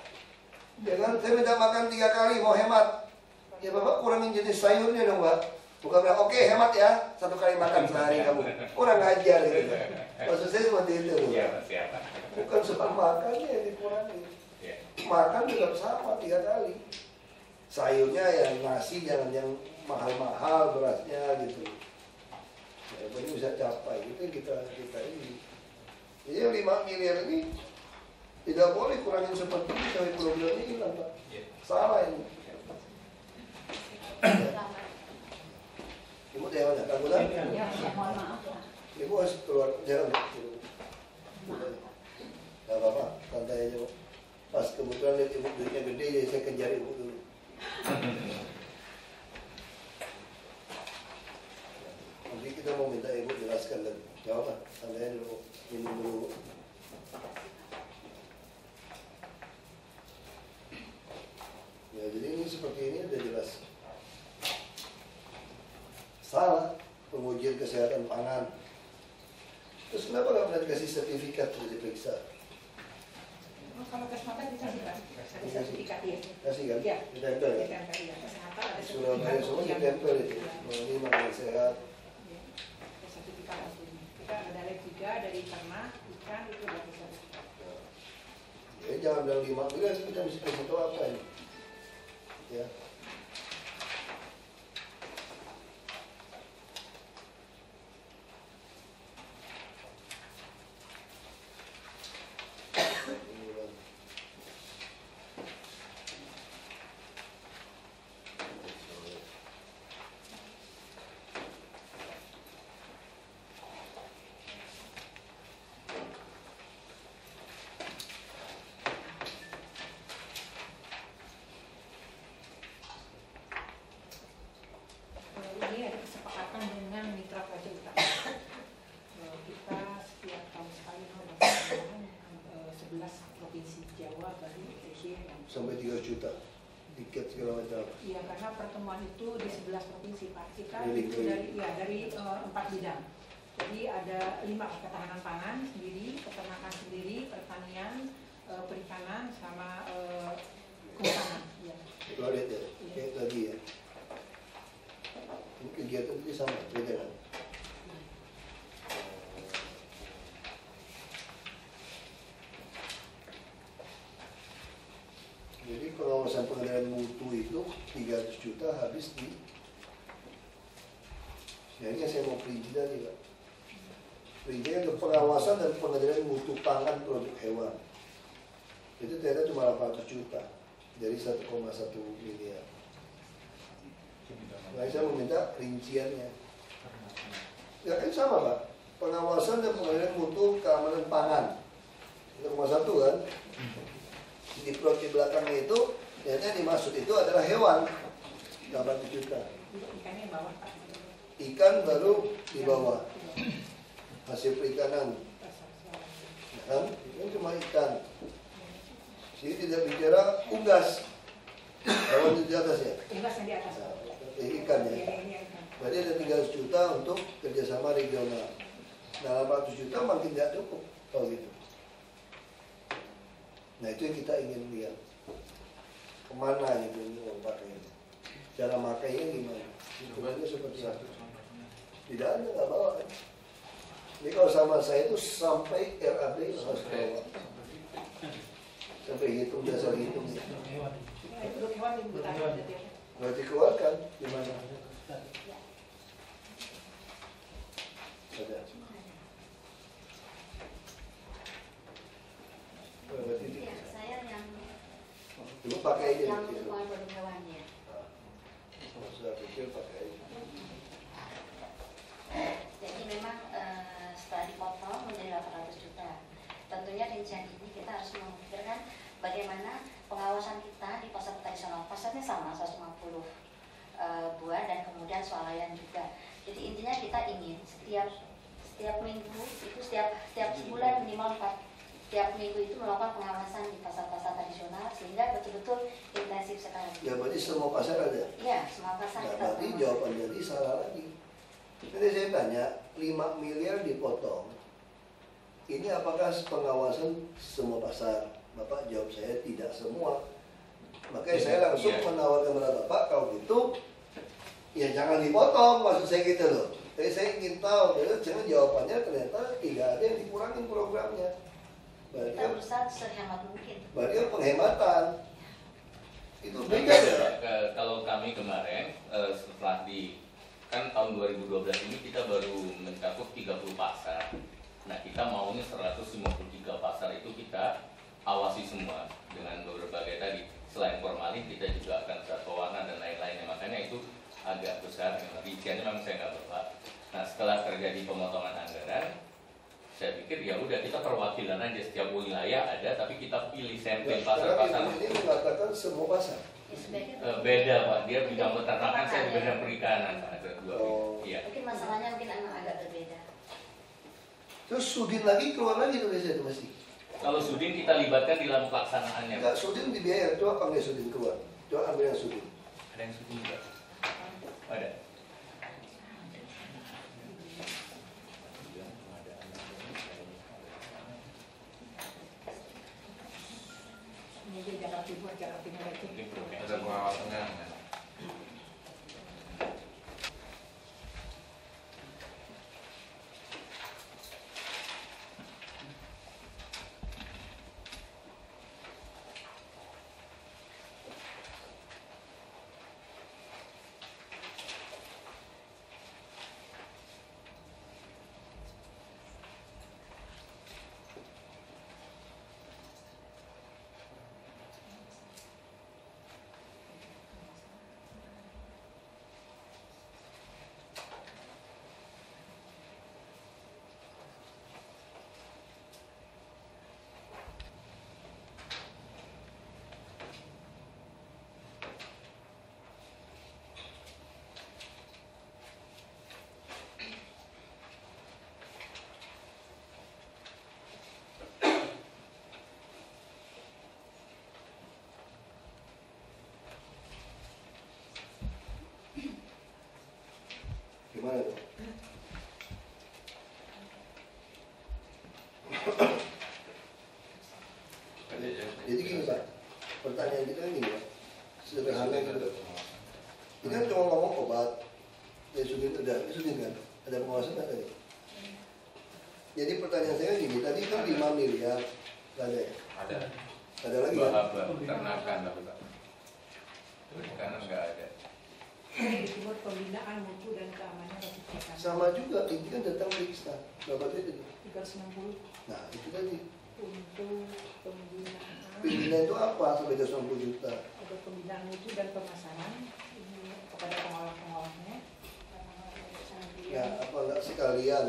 Ya kan, saya minta makan 3 kali, mau hemat. Ya Bapak kurangin jenis sayurnya dong, Pak. Bukan bilang, oke, hemat ya, 1 kali makan sehari kamu. Kurang ajar gitu. Maksud saya seperti itu. Bukan soal makannya yang dikurangi. Makan juga sama 3 kali. Sayurnya yang nasi jangan yang mahal-mahal berasnya gitu. Ya, ini bisa capai. Itu yang kita ini. Jadi 5 miliar ini tidak boleh kurangin seperti ini sampai programnya hilang, Pak. Salah ini. Ibu dari mana? Kagulan?
Ya, mohon maaf.
Ibu harus keluar jalan. Gak apa-apa, santai aja. Pas kebetulan lihat ibu duitnya gede, jadi saya kejar ibu dulu. Nanti kita mau minta ibu jelaskan lagi. Gak apa-apa, santai aja dulu. Minum dulu. Ya, jadi ini seperti ini udah jelas. Salah pengujian kesehatan pangan. Terus kenapa nggak pernah dikasih sertifikat untuk diperiksa?
Kalau tes mata dikasih, Pak. Ada sertifikat ya.
Kasih kan?
Iya.
Ditempel ya?
Ditempel ya. Kesehatan ada
Surat dari semua
Iya.
ditempel itu.
Iya.
Ini makanan sehat.
Iya. Ada sertifikat aslinya. Kita ada lab 3 dari ternak, ikan itu ada sertifikat.
Ya jangan bilang 5 miliar, kita mesti kasih tahu apa ini. Ya.
Ini ada kesepakatan dengan mitra pajak utama. Kita setiap tahun sekali melaksanakan 11 provinsi Jawa, Bali, Aceh, dan
Sampai 3 juta. Tiket segala macam.
iya, karena pertemuan itu di 11 provinsi, Pak. Kita
Dari-
itu dari 4 bidang. Jadi ada 5, ketahanan pangan sendiri, peternakan sendiri, pertanian, perikanan, sama kehutanan. Ya.
Itu lihat ya, kayak tadi ya. Ini kegiatan itu sama, beda kan? Jadi pengawasan pengendalian mutu itu 300 juta habis di. Ya ini yang saya mau perinci tadi, Pak. Perincinya untuk pengawasan dan pengendalian mutu pangan produk hewan. Itu ternyata cuma 800 juta dari 1,1 miliar. Nah, saya meminta rinciannya. Ya kan sama, Pak. pengawasan dan pengendalian mutu keamanan pangan. 1,1 kan? Di proyek belakangnya itu, yang dimaksud itu adalah hewan, 800 juta.
Ikannya di bawah, Pak.
Ikan baru di bawah, hasil perikanan, kan? Itu cuma ikan. Sini tidak bicara unggas, hewan di atas ya.
Unggas yang di atas.
Ikan ya. Berarti ada 300 juta untuk kerjasama regional. Nah, 800 juta makin tidak cukup kalau gitu. Nah, itu yang kita ingin lihat. Kemana itu uang pakai? Cara makainya gimana? Hitungannya seperti apa? Tidak ada, nggak bawa kan? Jadi kalau sama saya itu sampai RAB harus bawa. Sampai hitung, dasar hitung.
Hewan.
Ya, itu untuk hewan yang bertanya.
Berarti keluarkan gimana? Ada.
Ya, saya yang
Dulu pakai aja.
yang untuk produk hewan ya.
Sudah pikir pakai aja.
Jadi memang setelah dipotong menjadi 800 juta. Tentunya rincian ini kita harus memikirkan bagaimana pengawasan kita di pasar tradisional. Pasarnya sama 150 buah dan kemudian swalayan juga. Jadi intinya kita ingin setiap minggu itu setiap sebulan minimal 4 tiap minggu itu melakukan pengawasan di pasar-pasar tradisional sehingga betul-betul intensif sekali.
Ya berarti semua pasar ada?
Iya, semua pasar
Nah,
kita
berarti
pengawasan.
jawaban jadi salah lagi. Jadi saya tanya, 5 miliar dipotong. Ini apakah pengawasan semua pasar? Bapak jawab saya tidak semua. Makanya saya langsung menawarkan kepada Bapak, kalau gitu ya jangan dipotong, maksud saya gitu loh. Jadi saya ingin tahu, jangan jawabannya ternyata tidak ada yang dikurangin programnya. Berarti
Kita berusaha sehemat mungkin.
berarti penghematan. Itu beda ya.
Kalau kami kemarin setelah kan tahun 2012 ini kita baru mencakup 30 pasar. Nah, kita maunya 153 pasar itu kita awasi semua dengan berbagai tadi. Selain formalin kita juga akan pewarna dan lain-lainnya. Makanya itu agak besar. Rinciannya memang saya nggak bawa. Nah, setelah terjadi pemotongan anggaran, saya pikir ya udah kita perwakilan aja, setiap wilayah ada, tapi kita pilih sampel pasar-pasar.
Ini mengatakan semua pasar.
Ya, sebaiknya
Beda Pak, dia bidang peternakan, saya di bidang perikanan Pak. Ada dua.
Oh.
Iya.
mungkin masalahnya mungkin emang agak berbeda.
Terus Sudin lagi keluar lagi tuh biasanya mesti.
Kalau Sudin kita libatkan di dalam pelaksanaannya. Pak.
Enggak, Sudin dibiayai, coba panggil Sudin keluar. Coba ambil yang Sudin.
Ada yang Sudin juga. Ada.
Ini dia Jakarta Timur, Jakarta Timur itu.
Ada pengawasannya.
Gimana tuh? Jadi gini Pak, pertanyaan kita ini ya, sederhana gitu. Ini kan cuma ngomong obat, ya Sudin kan, ada pengawasan nggak tadi? Jadi pertanyaan saya gini, tadi kan 5 miliar, nggak ada ya?
Ada.
Ada lagi
Dua
ya?
haba peternakan tapi Pak. Perikanan nggak ada.
Di Timur pembinaan mutu dan keamanan bagi perikanan.
Sama juga, ini kan datang periksa, berapa tadi?
360
Nah itu tadi,
untuk pembinaan.
pimpinan itu apa sampai 290 juta?
Ada pembinaan mutu dan pemasaran ini kepada pengolah-pengolahnya.
Ya apa enggak sekalian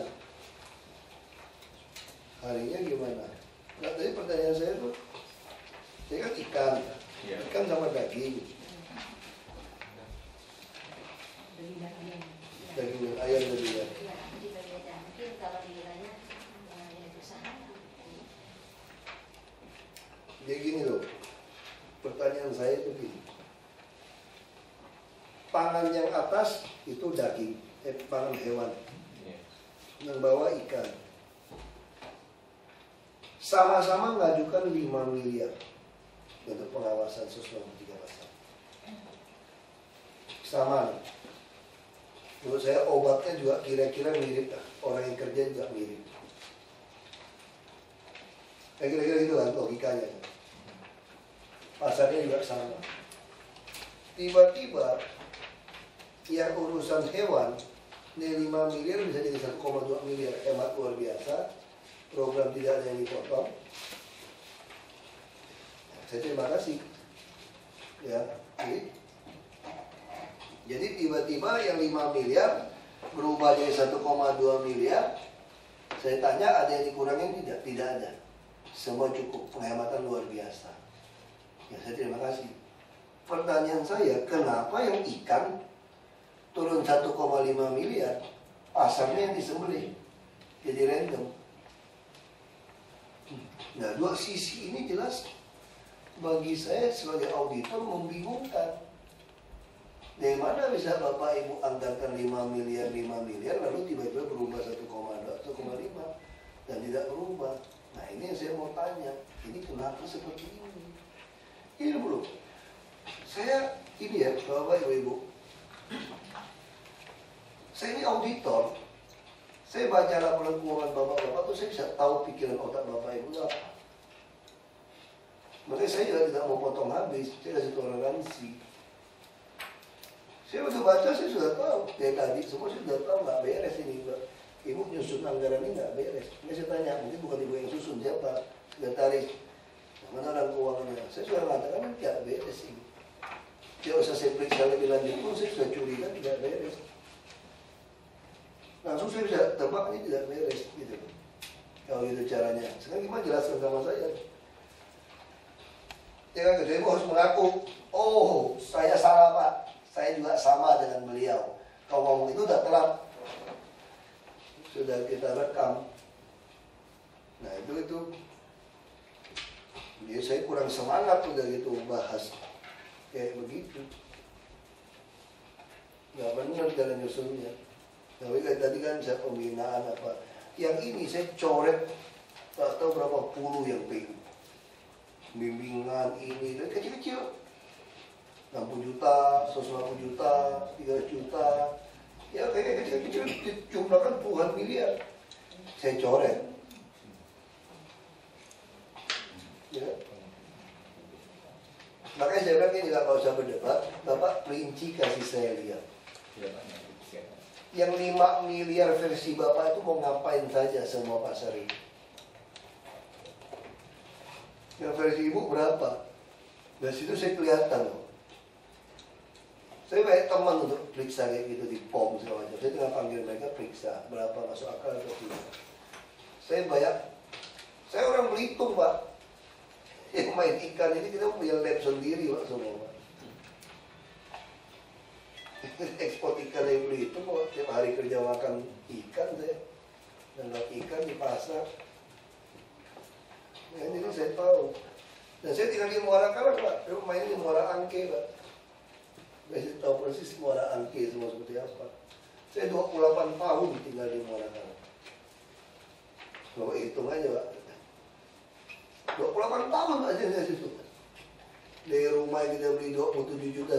harinya gimana? Nah tadi pertanyaan saya tuh, saya kan ikan,
Iya.
ikan sama daging, daging ayam lebih ya.
Ya, jadi berbeda. Mungkin kalau di wilayah yang usaha.
Jadi gini loh, pertanyaan saya itu gini. Pangan yang atas itu daging, pangan hewan.
Iya.
Yang bawah ikan. Sama-sama mengajukan 5 miliar untuk pengawasan 193 pasar. Sama nih. Menurut saya obatnya juga kira-kira mirip lah. Orang yang kerja juga mirip. Kira-kira gitu lah logikanya. Pasarnya juga sama. Tiba-tiba yang urusan hewan ini 5 miliar bisa jadi 1,2 miliar, hemat luar biasa. Program tidak ada yang dipotong. Saya terima kasih. Ya, jadi tiba-tiba yang 5 miliar berubah jadi 1,2 miliar. Saya tanya ada yang dikurangin tidak? Tidak ada. Semua cukup, penghematan luar biasa. Ya, saya terima kasih. Pertanyaan saya, kenapa yang ikan turun 1,5 miliar, pasarnya yang disembelih jadi random? Nah, dua sisi ini jelas bagi saya sebagai auditor membingungkan. Dari mana bisa Bapak Ibu anggarkan 5 miliar lalu tiba-tiba berubah 1,2, 1,5 dan tidak berubah. Nah, ini yang saya mau tanya, ini kenapa seperti ini? Ini bro, saya ini ya Bapak Ibu, saya ini auditor. Saya baca laporan keuangan Bapak-Bapak tuh saya bisa tahu pikiran otak Bapak Ibu apa. Makanya saya juga tidak mau potong habis, saya kasih toleransi. Saya udah baca, saya sudah tahu. Dari tadi semua saya sudah tahu nggak beres ini, Mbak. Ibu nyusun anggaran ini nggak beres. Ini saya tanya, mungkin bukan ibu yang susun, siapa? Sekretaris. Mana orang keuangannya? Saya sudah mengatakan nggak beres ini. Tidak usah saya periksa lebih lanjut pun, saya sudah curiga tidak beres. Langsung saya bisa tebak ini tidak beres gitu. Kalau gitu caranya. Sekarang gimana jelaskan sama saya? Ya kan, saya harus mengaku, oh saya salah Pak, saya juga sama dengan beliau. Kalau ngomong itu udah telat. Sudah kita rekam. Nah itu ya saya kurang semangat udah gitu bahas kayak begitu. Gak benar cara nyusunnya. Tapi tadi kan saya pembinaan apa. Yang ini saya coret tak tahu berapa puluh yang PU. Bimbingan ini dan kecil-kecil. 60 juta, 150 juta, 300 juta. Ya kayak kecil-kecil dijumlahkan puluhan miliar. Saya coret. Ya. Makanya saya bilang ini nggak usah berdebat. Bapak perinci kasih saya lihat.
Iya, Pak.
Yang 5 miliar versi Bapak itu mau ngapain saja semua pasar ini? Yang versi Ibu berapa? Dari situ saya kelihatan loh. Saya banyak teman untuk periksa kayak gitu di POM segala macam. Saya tinggal panggil mereka periksa berapa masuk akal atau tidak. Saya orang Belitung Pak. Yang main ikan ini kita punya lab sendiri Pak semua Pak. Ekspor ikan dari Belitung kok tiap hari kerja makan ikan saya. Dan ikan di pasar. Ya, ini saya tahu. Dan saya tinggal di Muara Karang Pak. Rumah ini di Muara Angke Pak. Saya tahu persis Muara Angke semua seperti apa. Saya 28 tahun tinggal di Muara Karang. Coba hitung aja Pak. 28 tahun aja saya situ. Dari rumah yang kita beli 27,5 juta,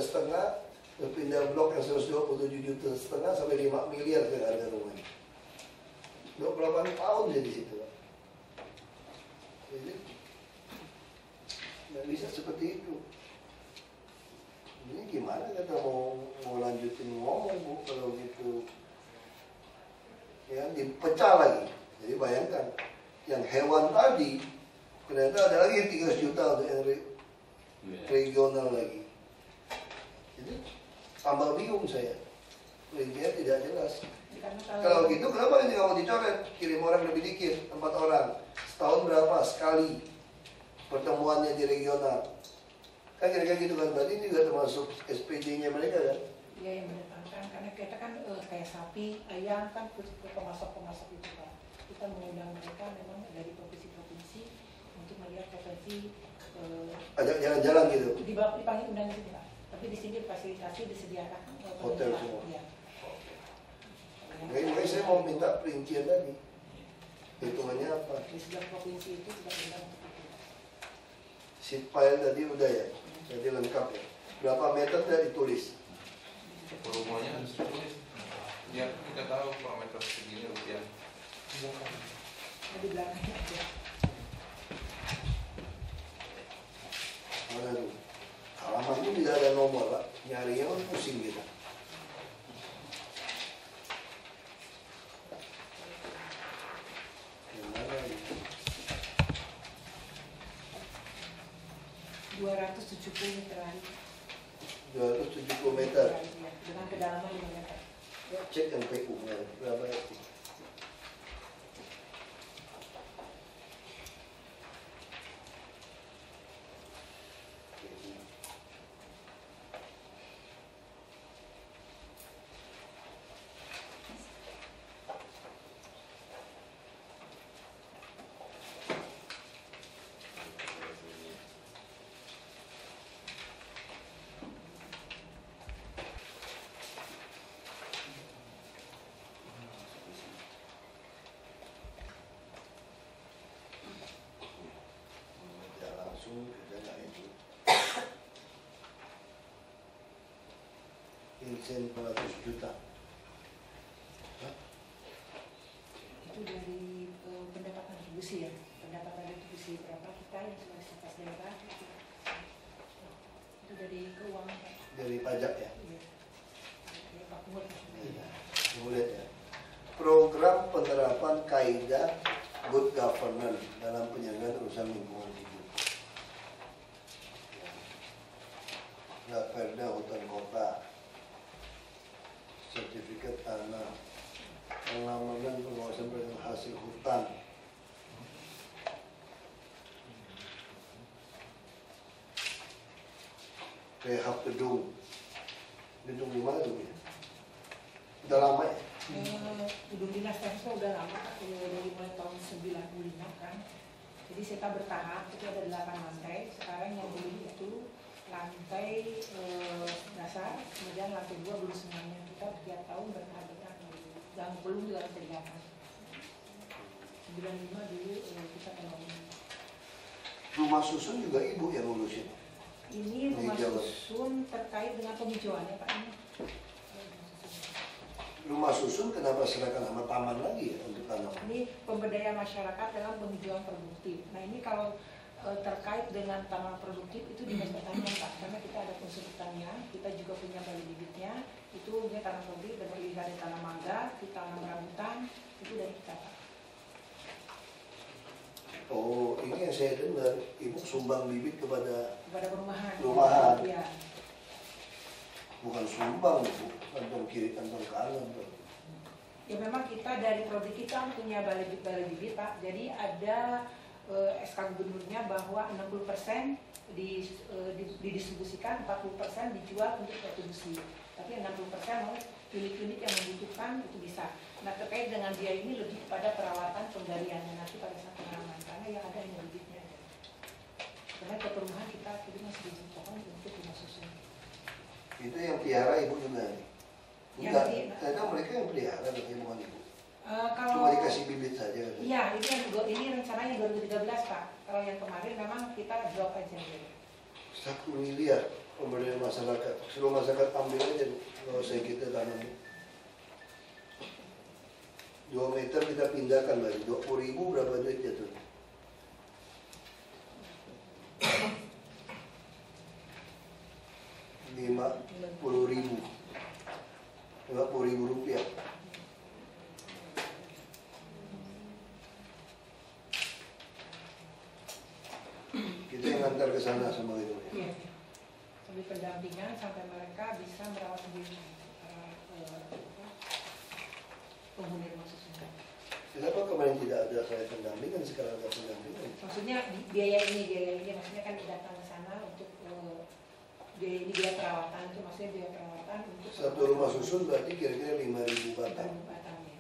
pindah blok yang 127,5 juta sampai 5 miliar ke harga rumahnya. 28 tahun dia di situ. Jadi nggak bisa seperti itu. Ini gimana kita mau lanjutin ngomong Bu kalau gitu? Ya dipecah lagi. Jadi bayangkan yang hewan tadi ternyata ada lagi 300 juta untuk yang regional lagi. Jadi tambah bingung saya. Rincinya tidak jelas. Kalau gitu kenapa ini nggak mau dicoret? Kirim orang lebih dikit, 4 orang. setahun berapa sekali pertemuannya di regional. Kan kira-kira gitu kan, berarti ini juga termasuk SPJ-nya mereka kan?
Iya, yang mendatangkan, karena kita kan kayak sapi, ayam kan pemasok-pemasok itu Pak. Kita mengundang mereka memang dari provinsi-provinsi untuk melihat potensi
Ajak jalan-jalan gitu.
dipanggil undang di sini Pak. Tapi di sini fasilitasi disediakan
Hotel semua.
Iya.
Makanya saya mau minta perincian tadi. Hitungannya apa?
Di sebelah provinsi itu sudah undang untuk itu.
Sheet file tadi udah ya? Jadi lengkap ya? Berapa meter tidak ditulis?
Volumenya harus ditulis. Ya kita tahu parameter segini rupiah.
Di belakangnya aja.
Mana tuh? Halaman itu tidak ada nomor Pak. Nyarinya kan pusing gitu. Gimana ini?
270 meter lagi.
270 meter.
Iya, dengan kedalaman 5 meter.
Cek yang PU-nya berapa itu? Insen 400 juta. Hah?
Itu dari pendapatan retribusi ya, pendapatan retribusi berapa kita yang sebagai sekretaris daerah itu dari keuangan Pak.
Dari pajak ya.
Iya. Dari Pak Muhammad.
Iya. Boleh ya. Program penerapan kaidah good governance dalam penyelenggaraan urusan lingkungan hidup. Perda hutan kota, sertifikat tanah, pengamanan pengawasan pada hasil hutan, rehab gedung di mana tuh ya? Udah lama ya?
Gedung dinas Temso udah lama Pak, dari mulai tahun 95 kan. Jadi kita bertahap, itu ada 8 lantai. Sekarang yang belum itu lantai dasar, kemudian lantai 2 belum semuanya. Kita tiap tahun bertahap-bertahap. Yang belum juga lantai 8. 95 dulu kita kenalin.
Rumah susun juga ibu yang ngurusin.
Ini rumah
Jawa.
susun terkait dengan penghijauannya Pak ini.
Rumah susun kenapa serahkan sama taman lagi ya untuk tanam?
Ini pemberdayaan masyarakat dalam penghijauan produktif. Nah ini kalau terkait dengan tanaman produktif itu dinas pertanian Pak, karena kita ada konsultannya, kita juga punya balai bibitnya, itu dia tanam produktif, dan dari tanam mangga, kita tanam rambutan, itu dari kita Pak.
Oh, ini yang saya dengar, ibu sumbang bibit kepada
Perumahan.
Perumahan.
Iya.
bukan sumbang bu, kantong kiri kantong kanan tuh.
Ya memang kita dari prodi kita punya balai bibit Pak, jadi ada SK gubernurnya bahwa 60% didistribusikan, 40% dijual untuk retribusi. Tapi 60% mau unit-unit yang membutuhkan itu bisa. Nah terkait dengan dia ini lebih kepada perawatan penggaliannya nanti pada saat penanaman, karena yang ada hanya bibitnya. Karena ke perumahan kita masih dibutuhkan untuk rumah susun.
Itu yang pelihara ibu juga nih.
Yang
Enggak,
di-
ternyata mereka yang pelihara katanya bukan ibu.
Kalau
Cuma dikasih bibit saja katanya.
iya, ini rencananya 2013 Pak. Kalau yang kemarin memang kita drop aja gitu.
1 miliar pemberdayaan masyarakat. Seluruh masyarakat ambil aja Bu. Kalau saya kita tanam. 2 meter kita pindahkan lagi. 20.000 berapa duit jatuh? Rp50.000. Rp50.000. Kita yang ngantar ke sana sama itu.
Iya. Sambil pendampingan sampai mereka bisa merawat sendiri penghuni rumah susun.
Kenapa kemarin tidak ada saya pendampingan, sekarang ada pendampingan?
maksudnya biaya ini maksudnya kan datang ke sana untuk biaya perawatan itu maksudnya biaya perawatan untuk
satu rumah susun berarti kira-kira 5.000 batang.
batangnya.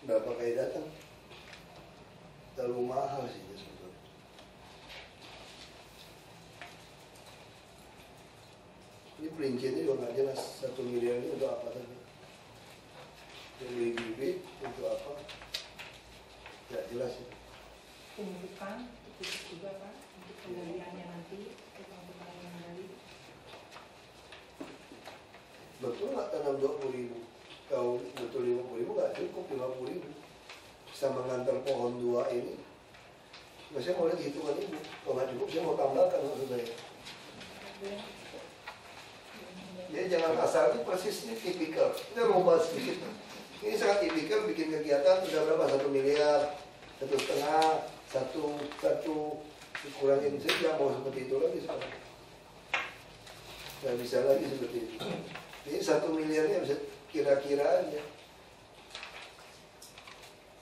Berapa kali datang? Terlalu mahal sih sebetulnya. Ini perinciannya juga nggak jelas. 1 miliar ini untuk apa tadi? Untuk beli bibit, untuk apa? Nggak jelas ya.
Pembukaan itu juga Pak untuk penggaliannya nanti tukang yang menggali.
Betul nggak tanam 20.000? Kalau betul 50.000 nggak cukup 50.000 bisa mengantar pohon 2 ini. Nah, saya mau lihat hitungan ibu. Kalau nggak cukup saya mau tambahkan maksud saya. Jadi jangan asal ini persisnya tipikal. Kita mau bahas sedikit. Ini sangat tipikal bikin kegiatan sudah berapa 1 miliar, 1,5, satu dikurangin saja mau seperti itu lagi sekarang. Nggak bisa lagi seperti itu. Ini 1 miliarnya bisa kira-kira aja.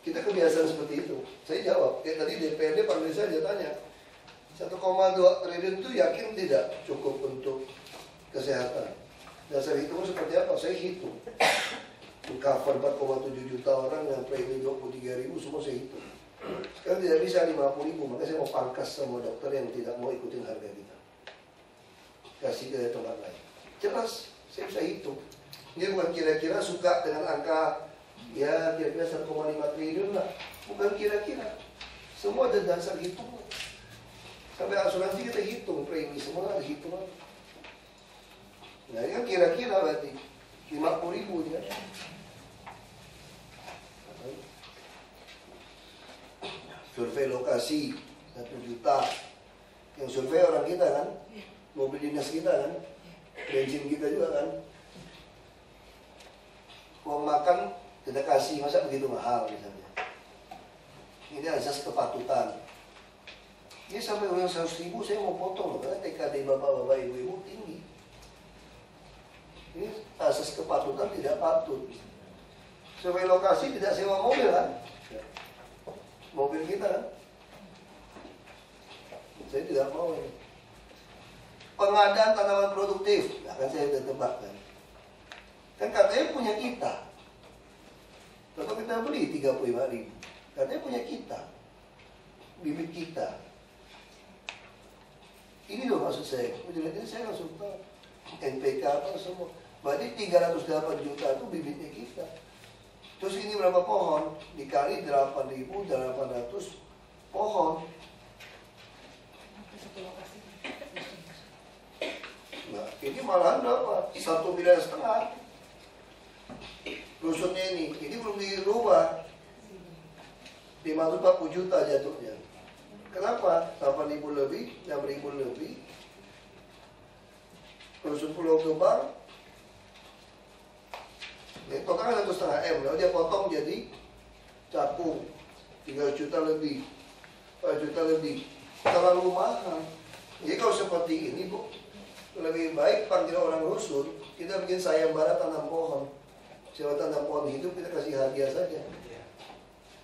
Kita kebiasaan seperti itu. Saya jawab, kayak tadi DPRD panggil saya tanya 1,2 triliun itu yakin tidak cukup untuk kesehatan. Dasar hitung seperti apa? Saya hitung. Cover 4,7 juta orang yang premi 23.000 semua saya hitung. Sekarang tidak bisa 50.000, makanya saya mau pangkas semua dokter yang tidak mau ikutin harga kita. Kasih ke tempat lain. Jelas, saya bisa hitung. Dia bukan kira-kira suka dengan angka ya kira-kira 1,5 triliun lah. Bukan kira-kira. Semua ada dasar hitung. Sampai asuransi kita hitung premi semua ada hitungan. Nah ini kan kira-kira berarti 50.000 ya. Survei lokasi 1 juta. Yang survei orang kita kan, mobil dinas kita kan, bensin kita juga kan. Uang makan kita kasih, masa begitu mahal misalnya. Ini asas kepatutan. Ini sampai uang 100.000 saya mau potong loh, karena TKD bapak-bapak ibu-ibu tinggi. Ini asas kepatutan tidak patut. Survei lokasi tidak sewa mobil kan? Mobil kita kan? Saya tidak mau ini. Pengadaan tanaman produktif, akan saya udah tebak kan? Kan katanya punya kita. Kalau kita beli 35.000, katanya punya kita, bibit kita. Ini loh maksud saya. Ini saya langsung tahu. NPK apa semua. Berarti 308 juta itu bibitnya kita. Terus ini berapa pohon? Dikali 8.800 pohon. Nah, ini malahan berapa? 1,5 miliar. Rusunnya ini belum dirubah. 540 juta jatuhnya. Kenapa? 8.000 lebih, 6.000 lebih. Rusun Pulau Gebang, totalnya 1,5 M. Lalu dia potong jadi cakung 3 juta lebih, 4 juta lebih. Terlalu mahal. Jadi kalau seperti ini Bu, lebih baik panggil orang rusun, kita bikin sayembara tanam pohon. Siapa tanam pohon hidup kita kasih hadiah saja.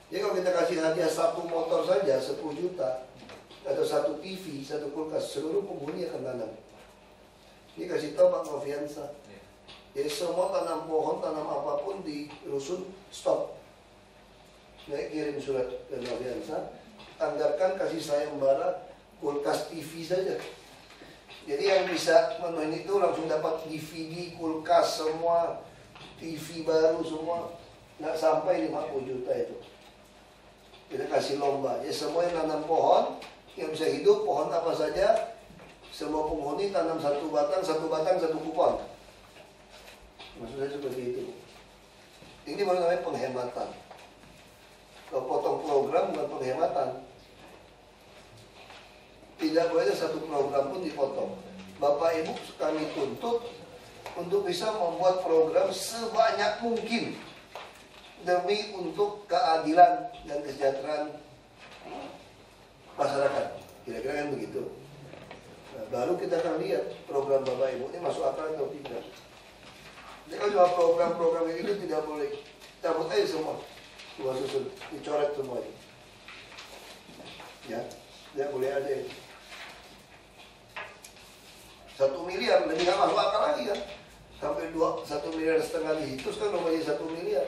Jadi kalau kita kasih hadiah 1 motor saja 10 juta atau 1 TV, 1 kulkas, seluruh penghuni akan tanam. Ini kasih tahu Pak Noviansa. Jadi semua tanam pohon, tanam apapun di rusun stop. Saya kirim surat ke Noviansa, anggarkan kasih sayembara kulkas TV saja. Jadi yang bisa memenuhi itu langsung dapat DVD, kulkas semua, TV baru semua, nggak sampai 50 juta itu. Kita kasih lomba. Ya semua yang tanam pohon, yang bisa hidup, pohon apa saja, semua penghuni tanam 1 batang, 1 kupon. Maksudnya seperti itu. Ini baru namanya penghematan. Kalau potong program bukan penghematan. Tidak boleh 1 program pun dipotong. Bapak Ibu kami tuntut untuk bisa membuat program sebanyak mungkin demi untuk keadilan dan kesejahteraan masyarakat. Kira-kira kan begitu. Nah, baru kita akan lihat program Bapak Ibu ini masuk akal atau tidak. Jadi kalau cuma program-program kayak gitu tidak boleh, cabut aja semua. Dua susun, dicoret semuanya. Ya, tidak boleh ada itu. 1 miliar, lebih nggak masuk akal lagi kan. Sampai 1,5 miliar dihitung kan namanya 1 miliar.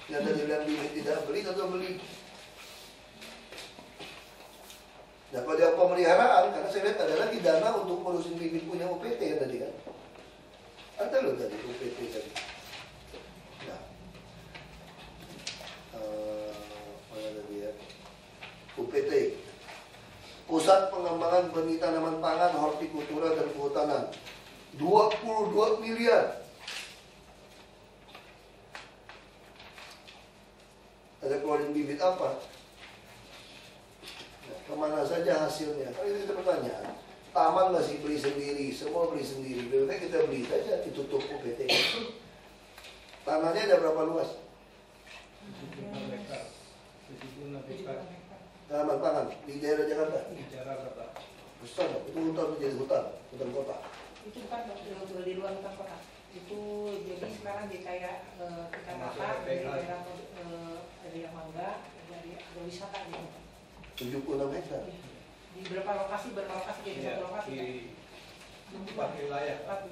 Yang tadi bilang tidak beli atau beli. Nah kalau dia pemeliharaan, karena saya lihat ada lagi dana untuk ngurusin bibit punya UPT kan tadi kan. Ada loh tadi UPT tadi. Nah, mana tadi ya? UPT, Pusat Pengembangan Benih Tanaman Pangan, Hortikultura dan Kehutanan, 22 miliar. Ada keluarin bibit apa? Nah, kemana saja hasilnya? Kalau itu kita bertanya, taman masih beli sendiri, semua beli sendiri. Lebih baik kita beli saja, ditutup UPT. Tanahnya ada berapa luas?
76 hektar.
Tanaman pangan di daerah Jakarta.
Di Jakarta.
Besar, itu hutan menjadi hutan kota.
Itu bukan di luar hutan kota. Itu jadi sekarang dia kayak kita makan dari daerah dari yang mangga, dari agrowisata gitu.
76 hektar.
Di berapa lokasi jadi satu lokasi kan?
Di 4 wilayah.
4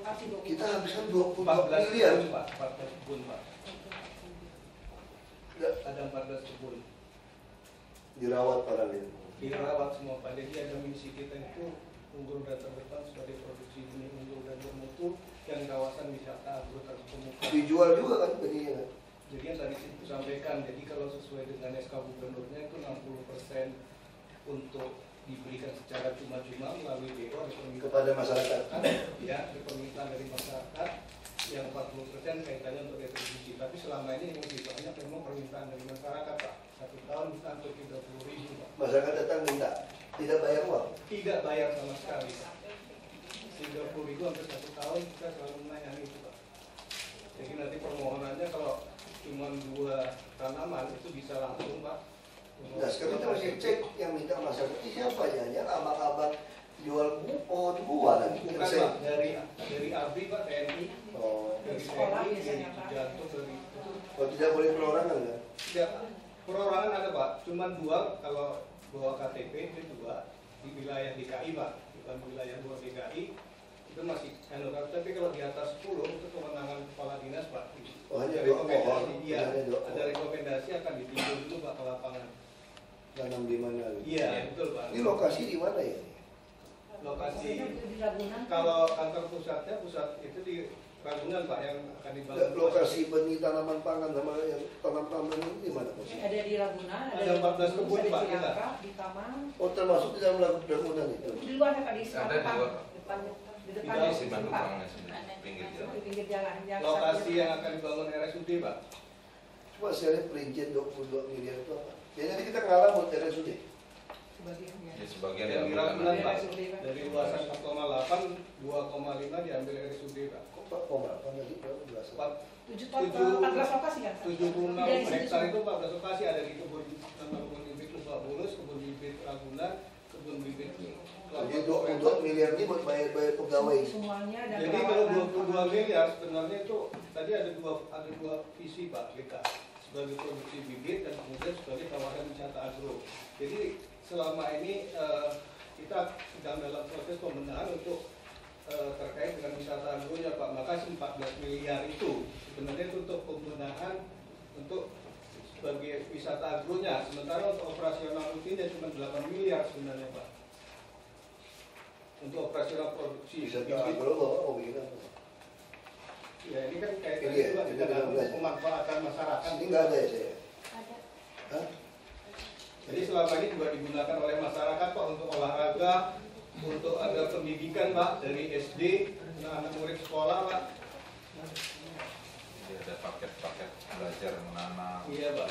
lokasi 20.
Kita habiskan 24
14
miliar.
kebun, Pak. 14 kebun, Pak. Ada 14 kebun.
Dirawat paralel.
Dirawat semua, Pak. Jadi ada misi kita itu unggul dan terdepan sebagai produksi benih unggul dan bermutu yang kawasan wisata agro terkemuka.
Dijual juga kan benihnya kan?
Jadi yang tadi saya sampaikan, jadi kalau sesuai dengan SK Gubernurnya itu 60% untuk diberikan secara cuma-cuma melalui BO ada permintaan
Kepada masyarakat.
Ya, ada permintaan dari masyarakat yang 40% kaitannya untuk retribusi. Tapi selama ini yang lebih banyak memang permintaan dari masyarakat, Pak. 1 tahun bisa untuk 30.000, Pak.
Masyarakat datang minta, tidak bayar uang.
Tidak bayar sama sekali, Pak. 30.000 hampir 1 tahun kita selalu menanyai itu, Pak. Jadi nanti permohonannya kalau cuma 2 tanaman itu bisa langsung, Pak.
Nah sekarang kita masih cek yang minta masyarakat ini siapa ya? Hanya abang-abang jual pohon buah lagi.
Bukan, Pak, dari ABRI, Pak, TNI.
Oh,
Dari
Sekolah
TNI,
biasanya,
dari
Pak.
Jantung, dari
kalau tidak boleh perorangan kan?
tidak. Perorangan ada, Pak. Cuma 2 kalau bawa KTP itu 2 di wilayah DKI, Pak. Bukan wilayah luar DKI. Itu masih tapi kalau di atas 10 itu kewenangan kepala dinas, Pak.
Oh, hanya
Ada
2 pohon.
rekomendasi, iya.
Hanya 2
Ada
pohon.
rekomendasi akan ditinjau dulu, Pak, ke lapangan.
Tanam di mana?
Iya, betul, Pak.
Ini lokasi di mana ya?
Lokasi
Di Ragunan.
kalau kantor pusatnya itu di Ragunan, Pak, yang akan dibangun.
Enggak, lokasi benih tanaman pangan sama yang tanam-tanaman ini di mana posisi?
Ada di Ragunan,
Ada 14 kebun,
ada
Pak,
di
kita.
Cilangkap, di Taman.
Oh termasuk di dalam Ragunan itu?
Di luar ya, Pak, di
Ada di luar.
depan di depan
Di
Di Bandung
Pak.
Pangan sebenarnya, pinggir jalan.
Di pinggir jalan.
Lokasi yang akan dibangun RSUD, Pak.
Cuma saya lihat perincian 22 miliar itu apa? Ya jadi kita ngalah buat RSUD.
Sebagiannya.
Ya sebagian
Yang di
diambil
Ragunan,
karena
Pak.
RSUD, Pak.
Dari luasan 4,8, 2,5 diambil RSUD, Pak.
Kok Pak Komar? Apa tadi? Berapa belas?
14 lokasi kan?
76
Dari situ
hektar
semua.
itu 14 lokasi ada di kebun bibit Lebak Bulus, kebun bibit Ragunan, kebun bibit
Jadi 22 miliar ini buat bayar pegawai.
Semuanya ada
Jadi kalau
perawatan.
22 miliar sebenarnya itu tadi ada dua visi, Pak, kita sebagai produksi bibit dan kemudian sebagai kawasan wisata agro. Jadi selama ini kita sedang dalam proses pembenahan untuk terkait dengan wisata agronya, Pak. Maka 14 miliar itu sebenarnya itu untuk pembenahan untuk sebagai wisata agronya. Sementara untuk operasional rutinnya cuma 8 miliar sebenarnya, Pak. Untuk operasional produksi
Bisa
bibit.
agro mau bikin apa?
Ya ini kan kayak
Ini ya,
juga
ini
kita
dalam
untuk
belas.
pemanfaatan masyarakat.
Ini nggak ada ya saya?
Ada.
Hah?
Jadi selama ini juga digunakan oleh masyarakat, Pak, untuk olahraga, untuk ada pendidikan, Pak, dari SD, anak murid sekolah, Pak.
Jadi ada paket-paket belajar menanam,
Iya, Pak.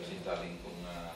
cinta lingkungan.